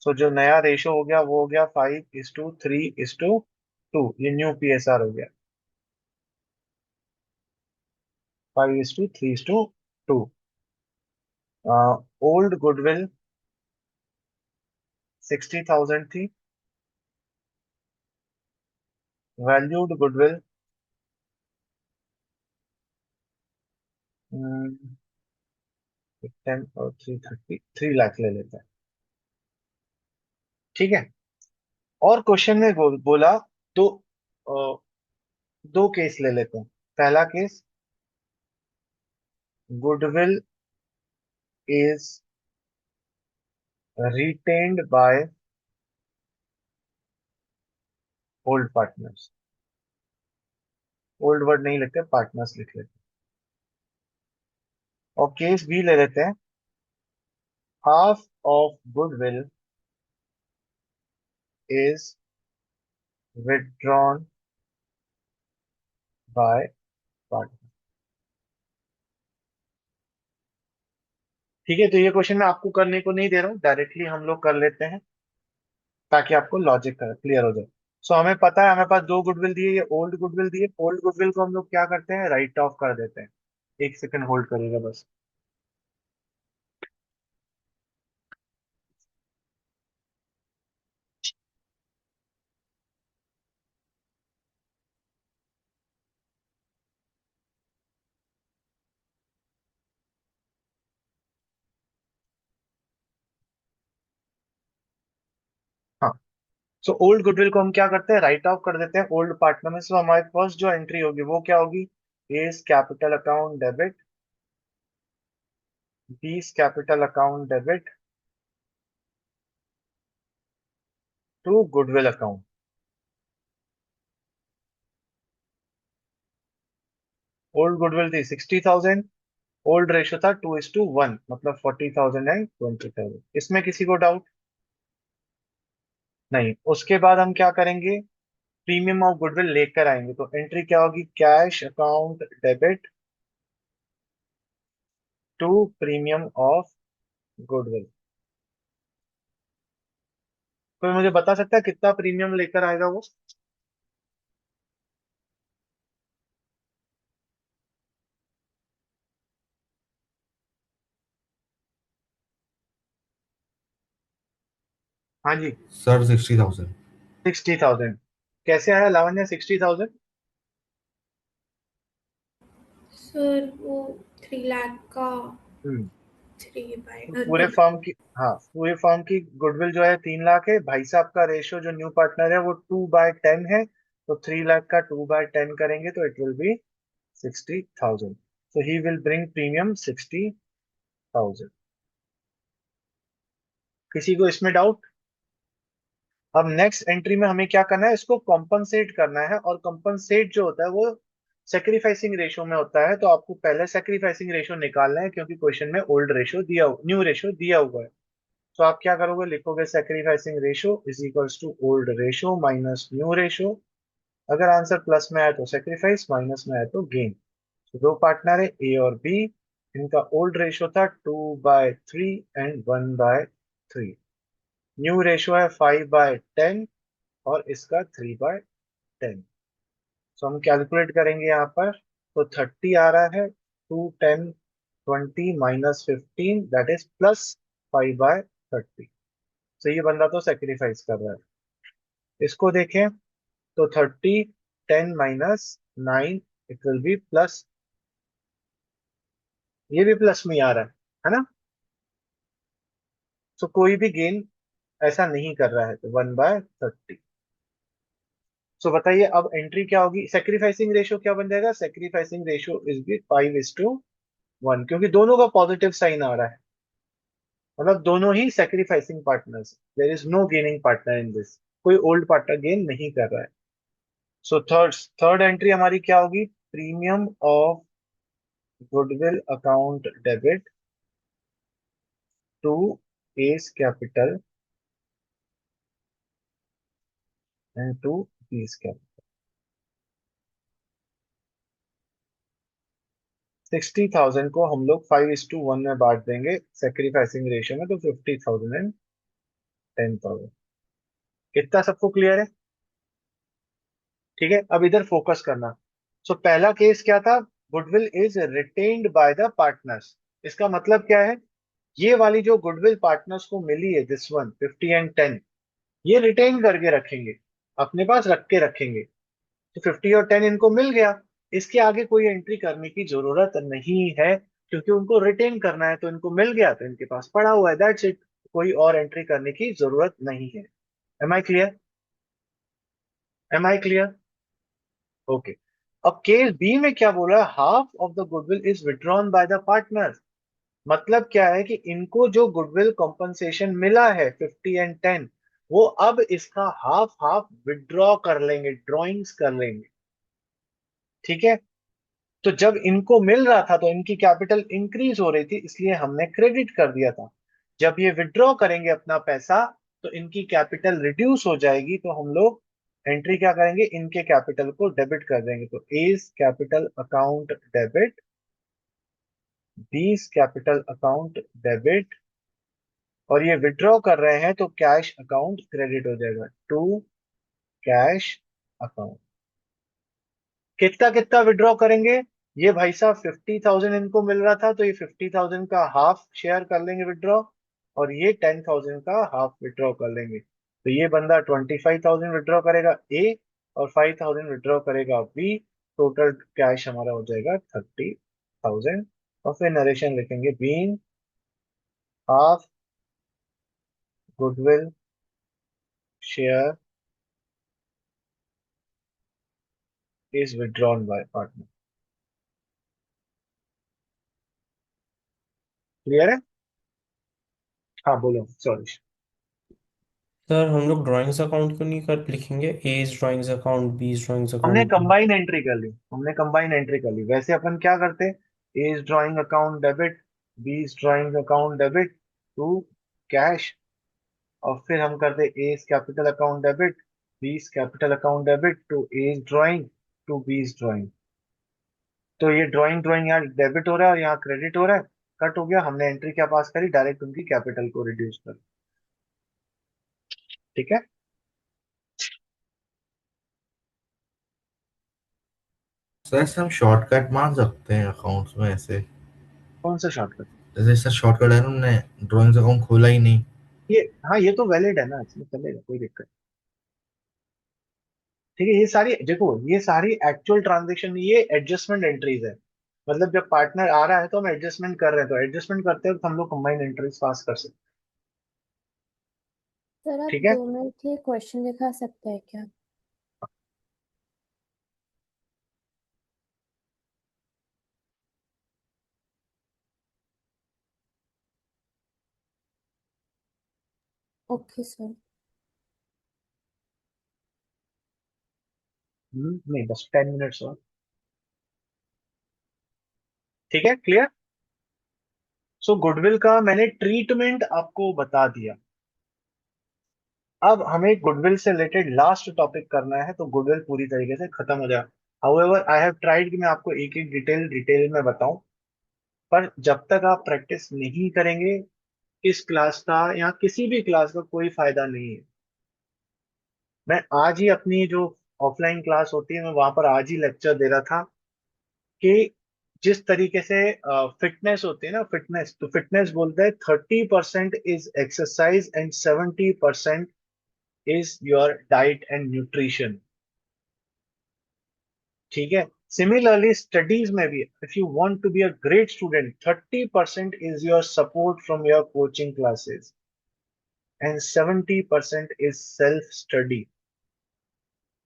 सो जो नया रेशो हो गया वो हो गया 5:3:2। ये न्यू पीएसआर हो गया 5:3:2। ओल्ड गुडविल 60,000 थी। वैल्यूड गुडविल 10 और 3 लाख ले लेते हैं। ठीक है। और क्वेश्चन में बोला दो अ, दो केस ले लेते हैं। पहला case, goodwill is retained by old partners. Old word नहीं लिखते, पार्टनर्स लिख लेते हैं। और केस बी ले लेते हैं, half of goodwill is withdrawn bye partner. ठीक है, तो ये क्वेश्चन मैं आपको करने को नहीं दे रहा हूँ, डायरेक्टली हम लोग कर लेते हैं ताकि आपको लॉजिक क्लियर हो जाए। सो हमें पता है हमें पास दो गुडविल दिए, ये ओल्ड गुडविल दिए। ओल्ड गुडविल को हम लोग क्या करते हैं, राइट ऑफ कर देते हैं। एक सेकंड होल्ड करिएगा बस। हाँ। सो ओल्ड गुडविल को हम क्या करते हैं, राइट ऑफ कर देते हैं ओल्ड पार्टनर में। सो हमारे पास जो एंट्री होगी वो क्या होगी, A's capital account debit, B's capital account debit to goodwill account. Old goodwill थी 60,000, ओल्ड रेशो था 2:1, मतलब 40,000 एंड 20,000। इसमें किसी को डाउट नहीं। उसके बाद हम क्या करेंगे, प्रीमियम ऑफ गुडविल लेकर आएंगे। तो एंट्री क्या होगी, cash account debit to premium of goodwill. कोई मुझे बता सकता है कितना प्रीमियम लेकर आएगा वो। हाँ जी। सर 60,000। 60,000 कैसे आया लावण्य 60,000? सर वो 3 लाख का हम्म। 3 बाय तो पूरे फर्म की, हाँ, पूरे फर्म की गुडविल जो है 3 लाख है। भाई साहब का रेशो जो न्यू पार्टनर है वो 2/10 है। तो 3 लाख का 2/10 करेंगे तो it will be 60,000। So he will bring premium 60,000। किसी को इसमें डाउट? अब नेक्स्ट एंट्री में हमें क्या करना है, इसको कॉम्पनसेट करना है। और कॉम्पनसेट जो होता है वो सेक्रीफाइसिंग रेशो में होता है। तो आपको पहले सेक्रीफाइसिंग रेशो निकालना है, क्योंकि क्वेश्चन में ओल्ड रेशो दिया, न्यू रेशो दिया हुआ है। तो आप क्या करोगे, लिखोगे sacrificing ratio is equals to old ratio minus new ratio. अगर आंसर प्लस में आए तो सेक्रीफाइस, माइनस में आए तो गेन। तो दो पार्टनर है ए और बी, इनका ओल्ड रेशो था 2/3 एंड 1/3। न्यू रेशो है 5/10 और इसका 3/10। सो हम कैलकुलेट करेंगे यहाँ पर, तो 30 आ रहा है, 2 10 20 -15, दैट इज +5/30। तो ये बंदा तो सेक्रीफाइस कर रहा है। इसको देखें तो 30 10 - 9, इट विल बी प्लस, ये भी प्लस में ही आ रहा है ना। सो कोई भी गेन ऐसा नहीं कर रहा है, तो 1/30। सो बताइए अब एंट्री क्या होगी, सेक्रीफाइसिंग रेशियो क्या बन जाएगा, सेक्रीफाइसिंग रेशियो इज बी 5:1, क्योंकि दोनों का पॉजिटिव साइन आ रहा है, मतलब दोनों ही sacrificing partners, there is no gaining partner in this, कोई ओल्ड पार्टनर गेन नहीं कर रहा है। सो थर्ड थर्ड एंट्री हमारी क्या होगी, premium of goodwill account debit to A's capital and to B's capital. 60,000 को हम लोग 5:1 में बांट देंगे सेक्रीफाइसिंग रेशियो में, तो 50,000 एंड 10,000। कितना सबको क्लियर है? ठीक है, अब इधर फोकस करना। सो पहला केस क्या था, goodwill is retained by the partners. इसका मतलब क्या है, ये वाली जो गुडविल पार्टनर्स को मिली है, दिस वन 50 एंड 10, ये रिटेन करके रखेंगे, अपने पास रख के रखेंगे। तो 50 और 10 इनको मिल गया, इसके आगे कोई एंट्री करने की जरूरत नहीं है, क्योंकि उनको रिटेन करना है, तो इनको मिल गया तो इनके पास पड़ा हुआ है, दैट्स इट। कोई और एंट्री करने की जरूरत नहीं है। Am I clear? Am I clear? Okay. अब केस बी में क्या बोला, half of the goodwill is withdrawn by the partner. मतलब क्या है कि इनको जो गुडविल कॉम्पनसेशन मिला है 50 एंड 10, वो अब इसका हाफ हाफ विड्रॉ कर लेंगे, ड्रॉइंग्स कर लेंगे। ठीक है, तो जब इनको मिल रहा था तो इनकी कैपिटल इंक्रीज हो रही थी, इसलिए हमने क्रेडिट कर दिया था। जब ये विड्रॉ करेंगे अपना पैसा, तो इनकी कैपिटल रिड्यूस हो जाएगी, तो हम लोग एंट्री क्या करेंगे, इनके कैपिटल को डेबिट कर देंगे। तो A's capital account debit, B's capital account debit, और ये विड्रॉ कर रहे हैं तो कैश अकाउंट क्रेडिट हो जाएगा, टू कैश अकाउंट। कितना कितना विड्रॉ करेंगे, ये भाई साहब 50,000 इनको मिल रहा था, तो ये 50,000 का हाफ शेयर कर लेंगे विड्रॉ, और ये 10,000 का हाफ विड्रॉ कर लेंगे। तो ये बंदा 25,000 विड्रॉ करेगा ए, और 5,000 विड्रॉ करेगा बी। टोटल कैश हमारा हो जाएगा 30,000। और फिर नरेशन लिखेंगे, being half goodwill share is withdrawn bye partner. Clear है? हाँ बोलो, सॉरी। सर हम लोग ड्राइंग्स अकाउंट क्यों नहीं कर लिखेंगे, एज ड्राइंग्स अकाउंट, बीस ड्राइंग्स हमने अकाउंट। कंबाइन एंट्री कर ली, हमने कंबाइन एंट्री कर ली। वैसे अपन क्या करते, A's drawing account debit, B's drawing account debit to cash, और फिर हम करते A's capital account debit, B's capital account debit to A's drawing to B's drawing. तो ये ड्राइंग ड्राइंग यहाँ डेबिट हो रहा है और यहाँ क्रेडिट हो रहा है, कट हो गया। हमने एंट्री क्या पास करी, डायरेक्ट उनकी कैपिटल को रिड्यूस कर। ठीक है, सर ऐसे हम शॉर्टकट मार सकते हैं अकाउंट्स में ऐसे? कौन सा शॉर्टकट? जैसे सर शॉर्टकट है ना, हमने ड्राइंग्स अकाउंट खोला ही नहीं। ये, हाँ ये तो वैलिड है ना, इसमें चलेगा, कोई दिक्कत। ठीक है, ये सारी देखो, ये सारी एक्चुअल ट्रांजेक्शन, ये एडजस्टमेंट एंट्रीज है। मतलब जब पार्टनर आ रहा है तो हम एडजस्टमेंट कर रहे हैं, तो एडजस्टमेंट करते हैं तो हम लोग कंबाइंड एंट्रीज पास कर सकते सर हैं। आप ठीक है, 2 मिनट के लिए क्वेश्चन दिखा सकते हैं क्या? Okay sir. नहीं बस 10 मिनट्स और। ठीक है, क्लियर? सो गुडविल का मैंने ट्रीटमेंट आपको बता दिया। अब हमें गुडविल से रिलेटेड लास्ट टॉपिक करना है, तो गुडविल पूरी तरीके से खत्म हो जाएगा। हाउएवर आई हैव ट्राइड कि मैं आपको एक एक डिटेल डिटेल में बताऊं, पर जब तक आप प्रैक्टिस नहीं करेंगे, इस क्लास का या किसी भी क्लास का कोई फायदा नहीं है। मैं आज ही अपनी जो ऑफलाइन क्लास होती है मैं वहां पर आज ही लेक्चर दे रहा था कि जिस तरीके से फिटनेस होती है ना, फिटनेस तो फिटनेस बोलते हैं 30% is exercise and 70% is your diet and nutrition. ठीक है। सिमिलरली स्टडीज में भी if you want to be a great student 30% is your support from your coaching classes and 70% is self study.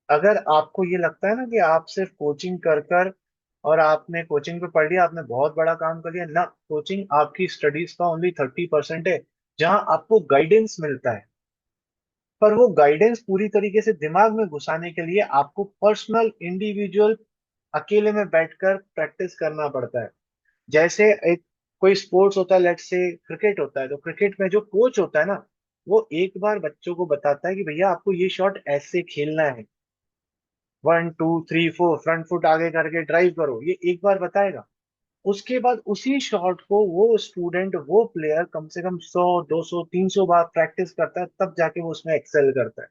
अगर आपको ये लगता है ना कि आप सिर्फ कोचिंग कर कर और आपने कोचिंग पे पढ़ लिया, आपने बहुत बड़ा काम कर लिया ना, कोचिंग आपकी स्टडीज का ओनली 30% है, जहां आपको गाइडेंस मिलता है। पर वो गाइडेंस पूरी तरीके से दिमाग में घुसाने के लिए आपको पर्सनल इंडिविजुअल अकेले में बैठकर प्रैक्टिस करना पड़ता है। जैसे एक कोई स्पोर्ट्स होता है, लेट्स से क्रिकेट होता है, तो क्रिकेट में जो कोच होता है ना, वो एक बार बच्चों को बताता है कि भैया आपको ये शॉट ऐसे खेलना है, 1 2 3 4 फ्रंट फुट आगे करके ड्राइव करो, ये एक बार बताएगा। उसके बाद उसी शॉट को वो स्टूडेंट, वो प्लेयर कम से कम 100 200 300 बार प्रैक्टिस करता है, तब जाके वो उसमें एक्सेल करता है।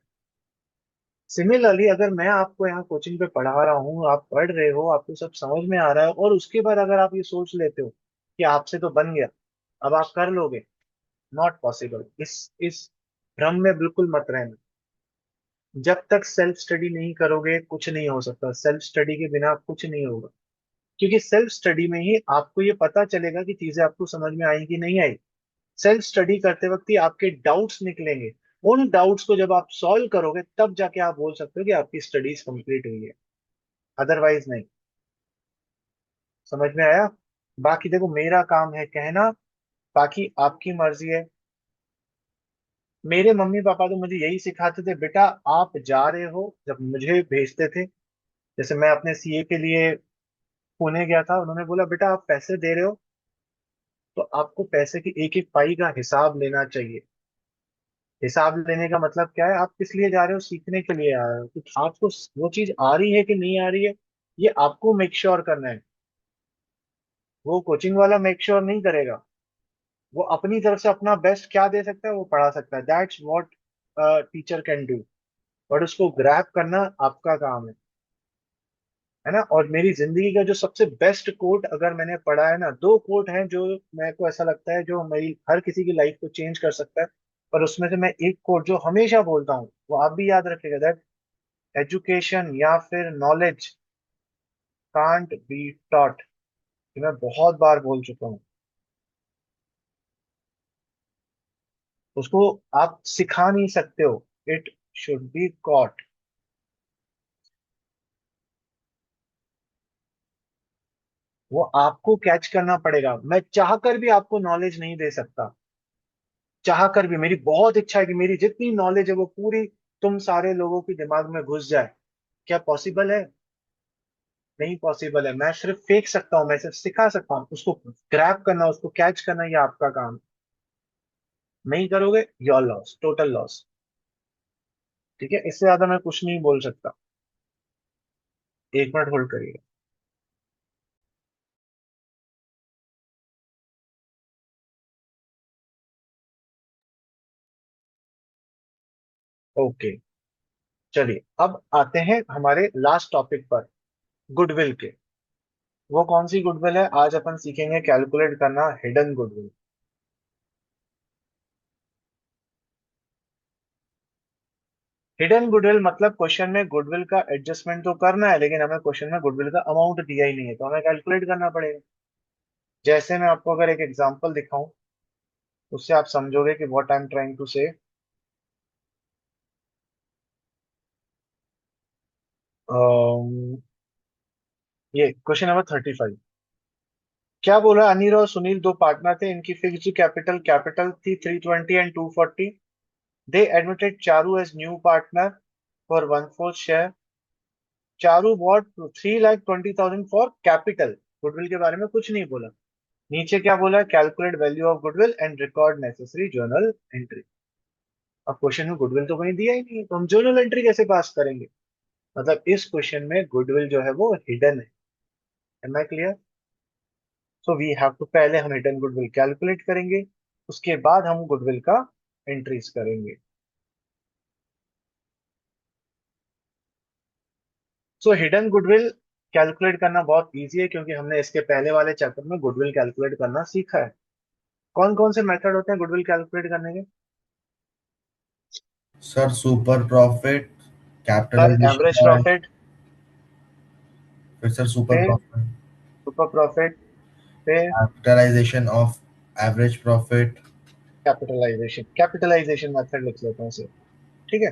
सिमिलरली अगर मैं आपको यहाँ कोचिंग पे पढ़ा रहा हूँ, आप पढ़ रहे हो, आपको सब समझ में आ रहा है, और उसके बाद अगर आप ये सोच लेते हो कि आपसे तो बन गया, अब आप कर लोगे, नॉट पॉसिबल। इस भ्रम में बिल्कुल मत रहना। जब तक सेल्फ स्टडी नहीं करोगे कुछ नहीं हो सकता, सेल्फ स्टडी के बिना कुछ नहीं होगा। क्योंकि सेल्फ स्टडी में ही आपको ये पता चलेगा कि चीजें आपको समझ में आई कि नहीं आई। सेल्फ स्टडी करते वक्त ही आपके डाउट्स निकलेंगे। उन डाउट्स को जब आप सॉल्व करोगे तब जाके आप बोल सकते हो कि आपकी स्टडीज कंप्लीट हुई है, अदरवाइज नहीं। समझ में आया? बाकी देखो, मेरा काम है कहना, बाकी आपकी मर्जी है। मेरे मम्मी पापा तो मुझे यही सिखाते थे, बेटा आप जा रहे हो, जब मुझे भेजते थे, जैसे मैं अपने सीए के लिए पुणे गया था, उन्होंने बोला बेटा आप पैसे दे रहे हो तो आपको पैसे की एक एक पाई का हिसाब लेना चाहिए। हिसाब लेने का मतलब क्या है? आप किस लिए जा रहे हो? सीखने के लिए आ रहे हो, कुछ आपको वो चीज आ रही है कि नहीं आ रही है, ये आपको मेक श्योर करना है। वो कोचिंग वाला मेक श्योर नहीं करेगा। वो अपनी तरफ से अपना बेस्ट क्या दे सकता है, वो पढ़ा सकता है, that's what teacher can do. But उसको ग्रैब करना आपका काम है ना। और मेरी जिंदगी का जो सबसे बेस्ट कोट अगर मैंने पढ़ा है ना, दो कोट हैं जो मेरे को ऐसा लगता है जो मेरी हर किसी की लाइफ को चेंज कर सकता है। पर उसमें से मैं एक कोट जो हमेशा बोलता हूँ, वो आप भी याद रखिएगा, दैट एजुकेशन या फिर नॉलेज कांट बी टॉट। ये मैं बहुत बार बोल चुका हूँ। उसको आप सिखा नहीं सकते हो, इट शुड बी कॉट। वो आपको कैच करना पड़ेगा। मैं चाहकर भी आपको नॉलेज नहीं दे सकता। चाहकर भी मेरी बहुत इच्छा है कि मेरी जितनी नॉलेज है वो पूरी तुम सारे लोगों के दिमाग में घुस जाए। क्या पॉसिबल है? नहीं पॉसिबल है। मैं सिर्फ फेंक सकता हूँ, मैं सिर्फ सिखा सकता हूँ, उसको ग्रैब करना, उसको कैच करना, ये आपका काम है। नहीं करोगे, योर लॉस, टोटल लॉस। ठीक है, इससे ज्यादा मैं कुछ नहीं बोल सकता। 1 मिनट होल्ड करिए। ओके, चलिए अब आते हैं हमारे लास्ट टॉपिक पर, गुडविल के। वो कौन सी गुडविल है? आज अपन सीखेंगे कैलकुलेट करना हिडन गुडविल। हिडन गुडविल मतलब क्वेश्चन में गुडविल का एडजस्टमेंट तो करना है, लेकिन हमें क्वेश्चन में गुडविल का अमाउंट दिया ही नहीं है, तो हमें कैलकुलेट करना पड़ेगा। जैसे मैं आपको अगर एक एग्जांपल दिखाऊं, उससे आप समझोगे कि what I am trying to say. ये क्वेश्चन नंबर 35। क्या बोला? अनिल और सुनील दो पार्टनर थे, इनकी फिक्स्ड कैपिटल कैपिटल थी 320 and 240। They admitted Charu as new partner for 1/4 share. Charu bought 3,20,000 for capital. Goodwill के बारे में कुछ नहीं बोला। नीचे क्या बोला? Calculate value of goodwill and record necessary journal entry. अब क्वेश्चन में गुडविल तो कहीं दिया ही नहीं है, तो हम जर्नल एंट्री कैसे पास करेंगे? मतलब इस क्वेश्चन में गुडविल जो है वो हिडन है। Am I clear? So we have to, पहले हम हिडन गुडविल कैलकुलेट करेंगे, उसके बाद हम गुडविल का एंट्रीज करेंगे। सो हिडन गुडविल कैलकुलेट करना बहुत इजी है, क्योंकि हमने इसके पहले वाले चैप्टर में गुडविल कैलकुलेट करना सीखा है। कौन कौन से मेथड होते हैं गुडविल कैलकुलेट करने के? Sir super profit, sir average capitalisation, profit, फिर सर सुपर फिर प्रॉफिट, सुपर प्रॉफिट, फिर capitalisation of average profit. Capitalisation method लिख लेते हैं इसे। ठीक है,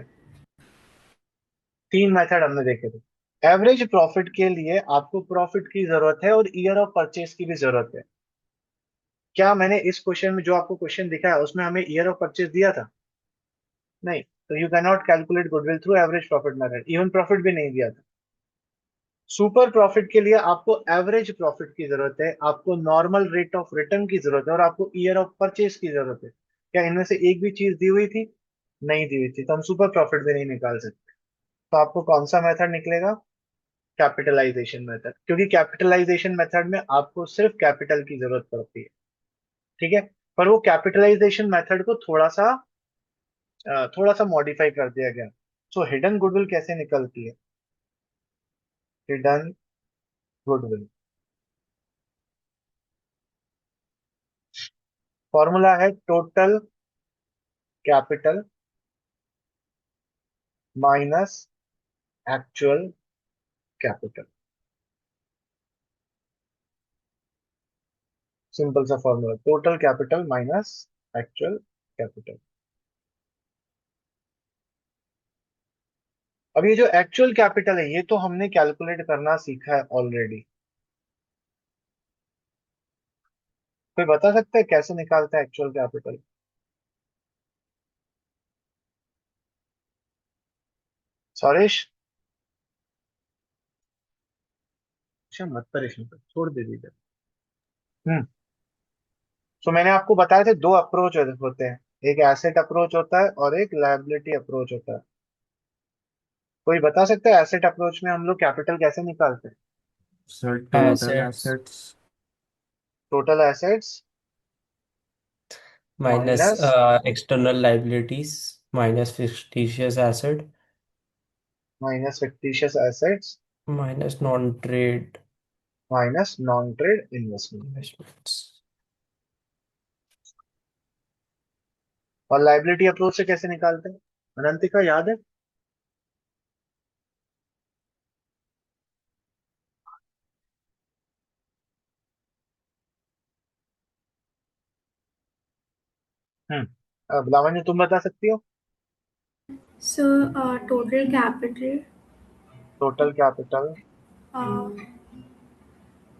तीन मेथड हमने देखे थे। एवरेज प्रॉफिट के लिए आपको प्रॉफिट की जरूरत है और ईयर ऑफ परचेज की भी जरूरत है। क्या मैंने इस क्वेश्चन में जो आपको क्वेश्चन दिखा है उसमें हमें ईयर ऑफ परचेज दिया था? नहीं। तो you can not calculate goodwill through average profit method, even profit भी नहीं दिया था। सुपर प्रॉफिट के लिए आपको एवरेज प्रॉफिट की जरूरत है, आपको नॉर्मल रेट ऑफ रिटर्न की जरूरत है, और आपको ईयर ऑफ परचेज की जरूरत है। क्या इनमें से एक भी चीज दी हुई थी? नहीं दी हुई थी, तो हम सुपर प्रॉफिट भी नहीं निकाल सकते। तो आपको कौन सा मेथड निकलेगा? कैपिटलाइजेशन मेथड, क्योंकि कैपिटलाइजेशन मेथड में आपको सिर्फ कैपिटल की जरूरत पड़ती है। ठीक है। पर वो कैपिटलाइजेशन मेथड को थोड़ा सा मॉडिफाई कर दिया गया। सो हिडन गुडविल कैसे निकलती है? हिडन गुडविल फॉर्मूला है total capital minus actual capital. Simple सा formula, total capital minus actual capital. अब ये जो एक्चुअल कैपिटल है ये तो हमने कैलकुलेट करना सीखा है ऑलरेडी। कोई बता सकता है कैसे निकालता है एक्चुअल कैपिटल? सॉरेश? अच्छा मत परेशान कर, छोड़ दे दीजिए। हम्म। तो मैंने आपको बताया थे दो अप्रोच होते हैं, एक एसेट अप्रोच होता है और एक लायबिलिटी अप्रोच होता है। कोई बता सकता है एसेट अप्रोच में हम लोग कैपिटल कैसे निकालते हैं? Sir total assets assets total assets minus minus external liabilities minus fictitious asset fictitious assets minus non trade minus non trade investment. Investments. और लाइबिलिटी अप्रोच से कैसे निकालते हैं? अनंतिका याद है? अब लावण्य तुम बता सकती हो। So, total capital total capital uh,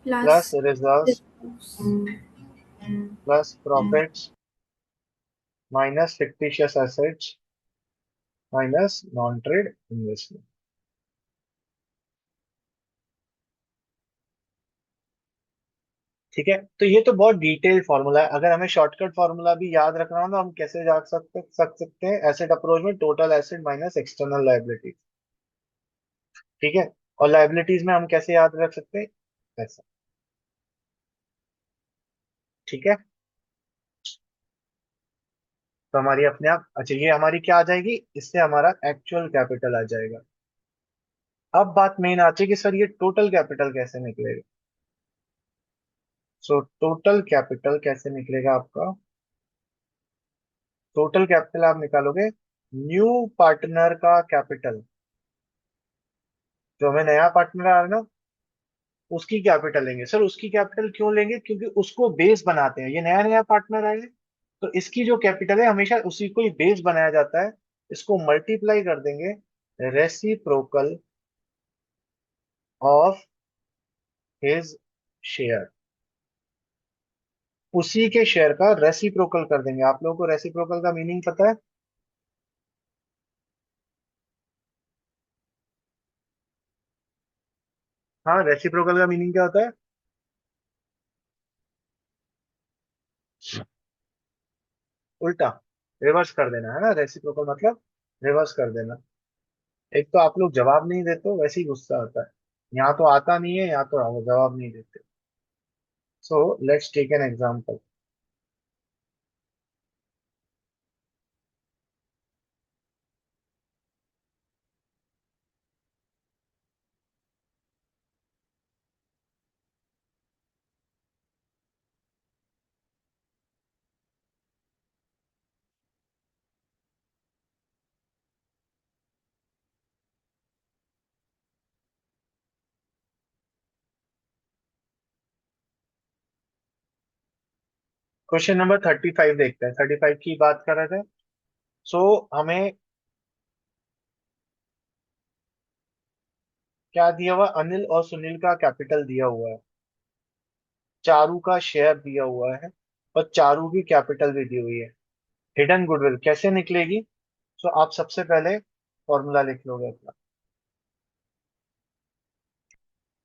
plus plus reserves reserves. Plus profits minus fictitious assets minus non trade investment. ठीक है, तो ये तो बहुत डिटेल फॉर्मूला है। अगर हमें शॉर्टकट फॉर्मूला भी याद रखना हो तो हम कैसे जा सकते हैं एसेट अप्रोच में? Total asset minus external liability. ठीक है। और लाइबिलिटीज में हम कैसे याद रख सकते हैं? ऐसा। ठीक है। तो हमारी अपने आप, अच्छा ये हमारी क्या आ जाएगी, इससे हमारा एक्चुअल कैपिटल आ जाएगा। अब बात मेन आती है कि सर ये टोटल कैपिटल कैसे निकलेगा? सो टोटल कैपिटल कैसे निकलेगा आपका? टोटल कैपिटल आप निकालोगे न्यू पार्टनर का कैपिटल। जो हमें नया पार्टनर आ रहा है ना, उसकी कैपिटल लेंगे। सर उसकी कैपिटल क्यों लेंगे? क्योंकि उसको बेस बनाते हैं, ये नया नया पार्टनर आए हैं, तो इसकी जो कैपिटल है हमेशा उसी को ही बेस बनाया जाता है। इसको मल्टीप्लाई कर देंगे रेसिप्रोकल ऑफ हिज शेयर। उसी के शेयर का रेसिप्रोकल कर देंगे। आप लोगों को रेसिप्रोकल का मीनिंग पता है? हाँ, रेसिप्रोकल का मीनिंग क्या होता है? उल्टा, रिवर्स कर देना है ना। रेसिप्रोकल मतलब रिवर्स कर देना। एक तो आप लोग जवाब नहीं देते हो, वैसे ही गुस्सा आता है। यहाँ तो आता नहीं है, यहाँ तो जवाब नहीं देते। So let's take an example. Question number 35 देखते हैं। 35 की बात कर रहे थे। सो हमें क्या दिया हुआ? अनिल और सुनील का कैपिटल दिया हुआ है, चारू का शेयर दिया हुआ है, और चारू की कैपिटल भी दी हुई है। हिडन गुडविल कैसे निकलेगी? सो आप सबसे पहले फॉर्मूला लिख लोगे अपना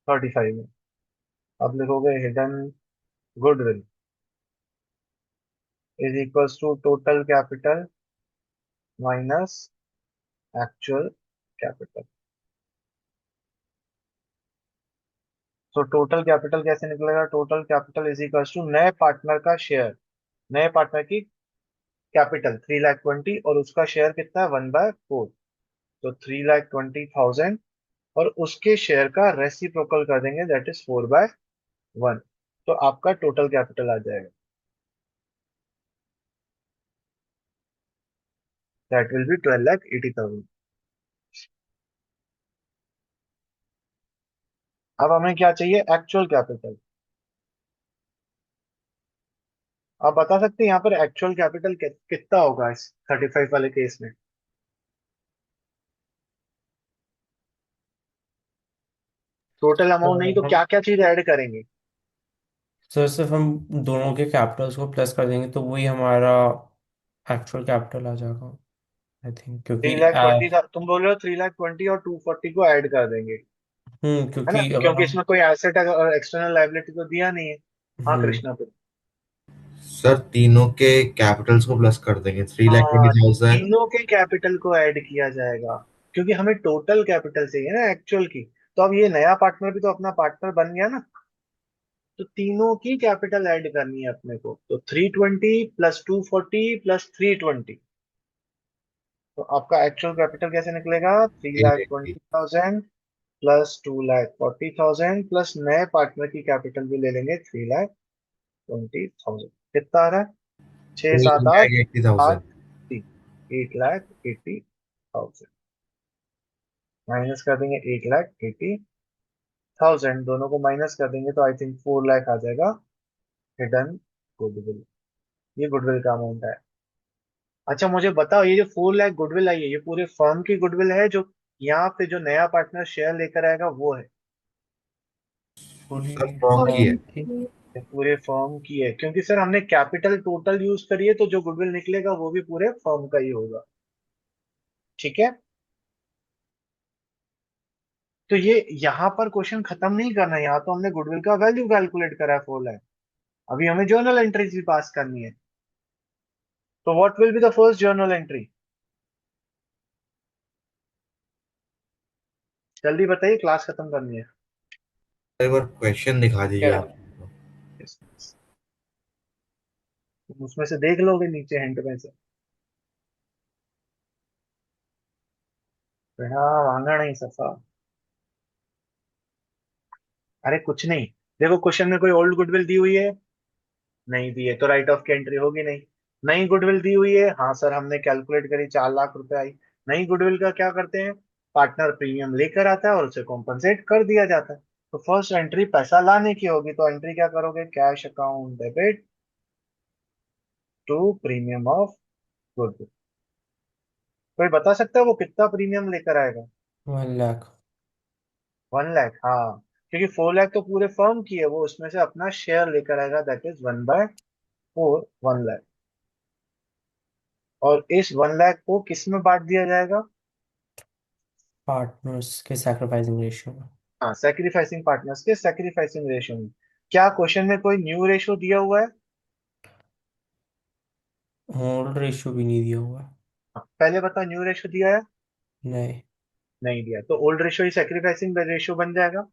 35 में। अब लिखोगे hidden goodwill is equals to total capital minus actual capital. तो टोटल कैपिटल कैसे निकलेगा? Total capital is equals to नए पार्टनर का शेयर, नए पार्टनर की कैपिटल 3,20,000 और उसका शेयर कितना है? 1/4। तो 3,20,000 और उसके शेयर का रेसिप्रोकल कर देंगे, दैट इज 4/1। तो आपका टोटल कैपिटल आ जाएगा, दैट विल बी 12,80,000। अब हमें क्या चाहिए? Actual capital. आप बता सकते हैं यहाँ पर एक्चुअल कैपिटल कितना होगा इस 35 वाले केस में? टोटल अमाउंट नहीं तो हम क्या क्या चीज ऐड करेंगे? सर सिर्फ हम दोनों के कैपिटल्स को प्लस कर देंगे तो वही हमारा एक्चुअल कैपिटल आ जाएगा आई थिंक, थ्री क्योंकि लाख ट्वेंटी था, तुम बोल रहे हो 3,20,000 और 240 को ऐड कर देंगे, है ना? क्योंकि अगर क्योंकि हम इसमें कोई एसेट और एक्सटर्नल लायबिलिटी तो दिया नहीं है। हाँ हम्म कृष्णा पे। सर तीनों के कैपिटल्स को प्लस कर देंगे, थ्री लैख ट्वेंटी हाँ, थाउजेंड तीनों के कैपिटल को ऐड किया जाएगा, क्योंकि हमें टोटल कैपिटल चाहिए ना एक्चुअल की। तो अब ये नया पार्टनर भी तो अपना पार्टनर बन गया ना, तो तीनों की कैपिटल ऐड करनी है अपने को। तो 320 प्लस 240 प्लस 320, तो आपका एक्चुअल कैपिटल कैसे निकलेगा? Three eight lakh eighty twenty thousand plus 2,40,000 plus नए पार्टनर की कैपिटल भी ले लेंगे 3,20,000। कितना आ रहा है? छह सात आठ लैख एट्टी आठ थाउजेंड 8,80,000 माइनस कर देंगे। 8,80,000 दोनों को माइनस कर देंगे तो आई थिंक 4 लाख आ जाएगा हिडन गुडविल। ये गुडविल का अमाउंट है। अच्छा मुझे बताओ, ये जो 4 लाख गुडविल आई है, ये पूरे फर्म की गुडविल है जो यहाँ पे जो नया पार्टनर शेयर लेकर आएगा वो है? पूरी सर फॉर्म की है। फॉर्म की। ये पूरे फर्म की है, क्योंकि सर हमने कैपिटल टोटल यूज करी है, तो जो गुडविल निकलेगा वो भी पूरे फर्म का ही होगा। ठीक है, तो ये यहाँ पर क्वेश्चन खत्म नहीं करना है। यहाँ तो हमने गुडविल का वैल्यू कैलकुलेट करा है 4 लाख। अभी हमें जर्नल एंट्रीज भी पास करनी है। तो what will be the first journal entry? जल्दी बताइए, क्लास खत्म करनी है। एक बार क्वेश्चन दिखा दीजिए क्या? आप। Yes, yes. तुम उसमें से देख लोगे नीचे हिंट में से। हाँ वांगा नहीं सफा। अरे कुछ नहीं, देखो क्वेश्चन में कोई ओल्ड गुडविल दी हुई है? नहीं दी है, तो राइट ऑफ की एंट्री होगी नहीं। नई गुडविल दी हुई है? हाँ सर, हमने कैलकुलेट करी 4 लाख रुपए आई। नई गुडविल का क्या करते हैं? पार्टनर प्रीमियम लेकर आता है और उसे कॉम्पनसेट कर दिया जाता है। तो फर्स्ट एंट्री पैसा लाने की होगी, तो एंट्री क्या करोगे? Cash account debit to premium of goodwill. कोई बता सकता है वो कितना प्रीमियम लेकर आएगा? 1 लाख। 1 लाख, हाँ। क्योंकि 4 लाख तो पूरे फर्म की है, वो उसमें से अपना शेयर लेकर आएगा, दैट इज 1/4, 1 लाख। और इस 1 लाख को किस में बांट दिया जाएगा? पार्टनर्स के सैक्रिफाइसिंग रेशियो में। हाँ, सैक्रिफाइसिंग पार्टनर्स के सैक्रिफाइसिंग रेशियो में। क्या क्वेश्चन में कोई न्यू रेशियो दिया हुआ है? होल्ड रेशियो भी नहीं दिया हुआ। हाँ, पहले बताओ, न्यू रेशियो दिया है? नहीं। नहीं दिया, तो ओल्ड रेशियो ही सैक्रिफाइसिंग रेशियो बन जाएगा।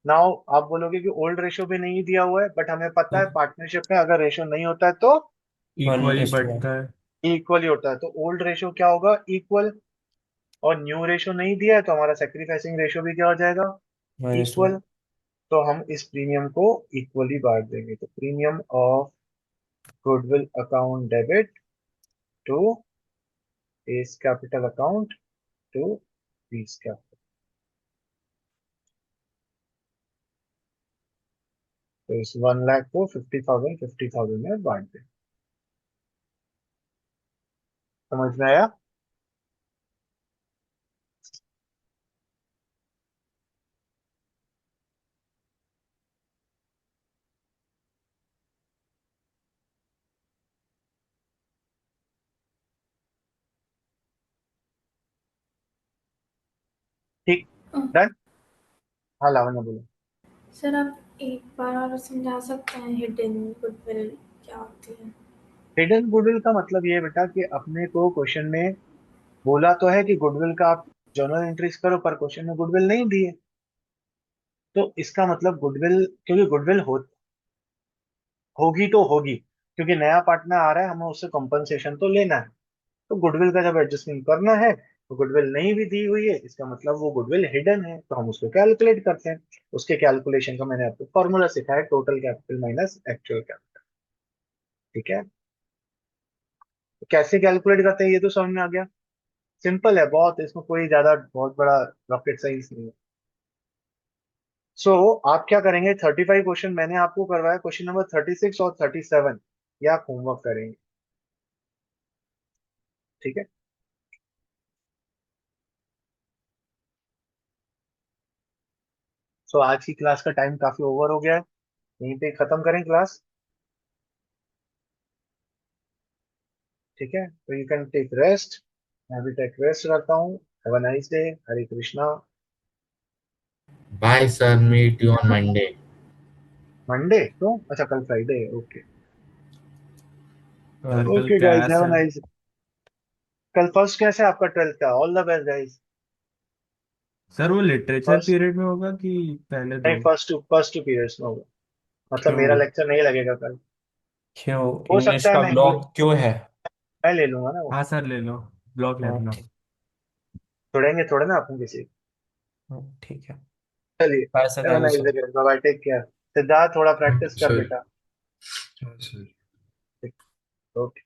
नाउ आप बोलोगे कि ओल्ड रेशियो भी नहीं दिया हुआ है, बट हमें पता तो है पार्टनरशिप में अगर रेशियो नहीं होता है तो one equally is to one बढ़ता है। इक्वल ही होता है। तो ओल्ड रेशियो क्या होगा? इक्वल। और न्यू रेशियो नहीं दिया है तो हमारा सैक्रिफाइसिंग रेशियो भी क्या हो जाएगा? -1। इक्वल। तो हम इस प्रीमियम को इक्वली बांट देंगे, तो premium of goodwill account debit to A's capital account to B's capital. तो इस 1 लाख को 50,000 50,000 में बांट दें। समझ में आया? ठीक। डन। हाँ लावण्य बोलो। सर आप एक बार और समझा सकते हैं हिडन गुडविल क्या होती है? हिडन गुडविल का मतलब ये है बेटा कि अपने को क्वेश्चन में बोला तो है कि गुडविल का आप जर्नल एंट्रीज करो, पर क्वेश्चन में गुडविल नहीं दी है। तो इसका मतलब गुडविल, क्योंकि गुडविल होगी तो होगी, क्योंकि नया पार्टनर आ रहा है, हमें उससे कंपनसेशन तो लेना है। तो गुडविल का जब एडजस्टमेंट करना है तो गुडविल नहीं भी दी हुई है, इसका मतलब वो गुडविल हिडन है, तो हम उसको कैलकुलेट करते हैं। उसके कैलकुलेशन का मैंने आपको फॉर्मूला सिखाया, total capital minus actual capital. ठीक है, तो कैसे कैलकुलेट करते हैं ये तो समझ में आ गया। सिंपल है बहुत, इसमें कोई ज्यादा बहुत बड़ा रॉकेट साइंस नहीं है। सो आप क्या करेंगे, 35 क्वेश्चन मैंने आपको करवाया, क्वेश्चन नंबर 36 और 37 ये आप होमवर्क करेंगे। ठीक है। सो आज की क्लास का टाइम काफी ओवर हो गया है, यहीं पे खत्म करें क्लास। ठीक है, तो यू कैन टेक रेस्ट। मैं भी टेक रेस्ट रहता हूँ। Have a nice day. Hare Krishna. Bye, sir. Meet you on Monday. Monday तो अच्छा, कल फ्राइडे है, ओके। सर कल okay guys, cash have a है। नाइस। कल फर्स्ट कैसे आपका 12th का? All the best guys. Sir वो लिटरेचर फर्स्ट, पीरियड में होगा कि पहले नहीं दो? फर्स्ट टू पीरियड्स में होगा, मतलब मेरा क्यों? लेक्चर नहीं लगेगा कल। क्यों हो इंग्लिश सकता है का मैं ब्लॉक क्यों है? मैं ले लूंगा ना वो। हाँ सर ले लो, ब्लॉक ले हाँ लेना। ठीक। छोड़ेंगे थोड़े ना अपन किसी को। ठीक है। चलिए, bye sir, have a thank you nice sir. Day, bye bye, take care. Siddharth थोड़ा हाँ प्रैक्टिस कर सर। बेटा। हाँ सर। ओके।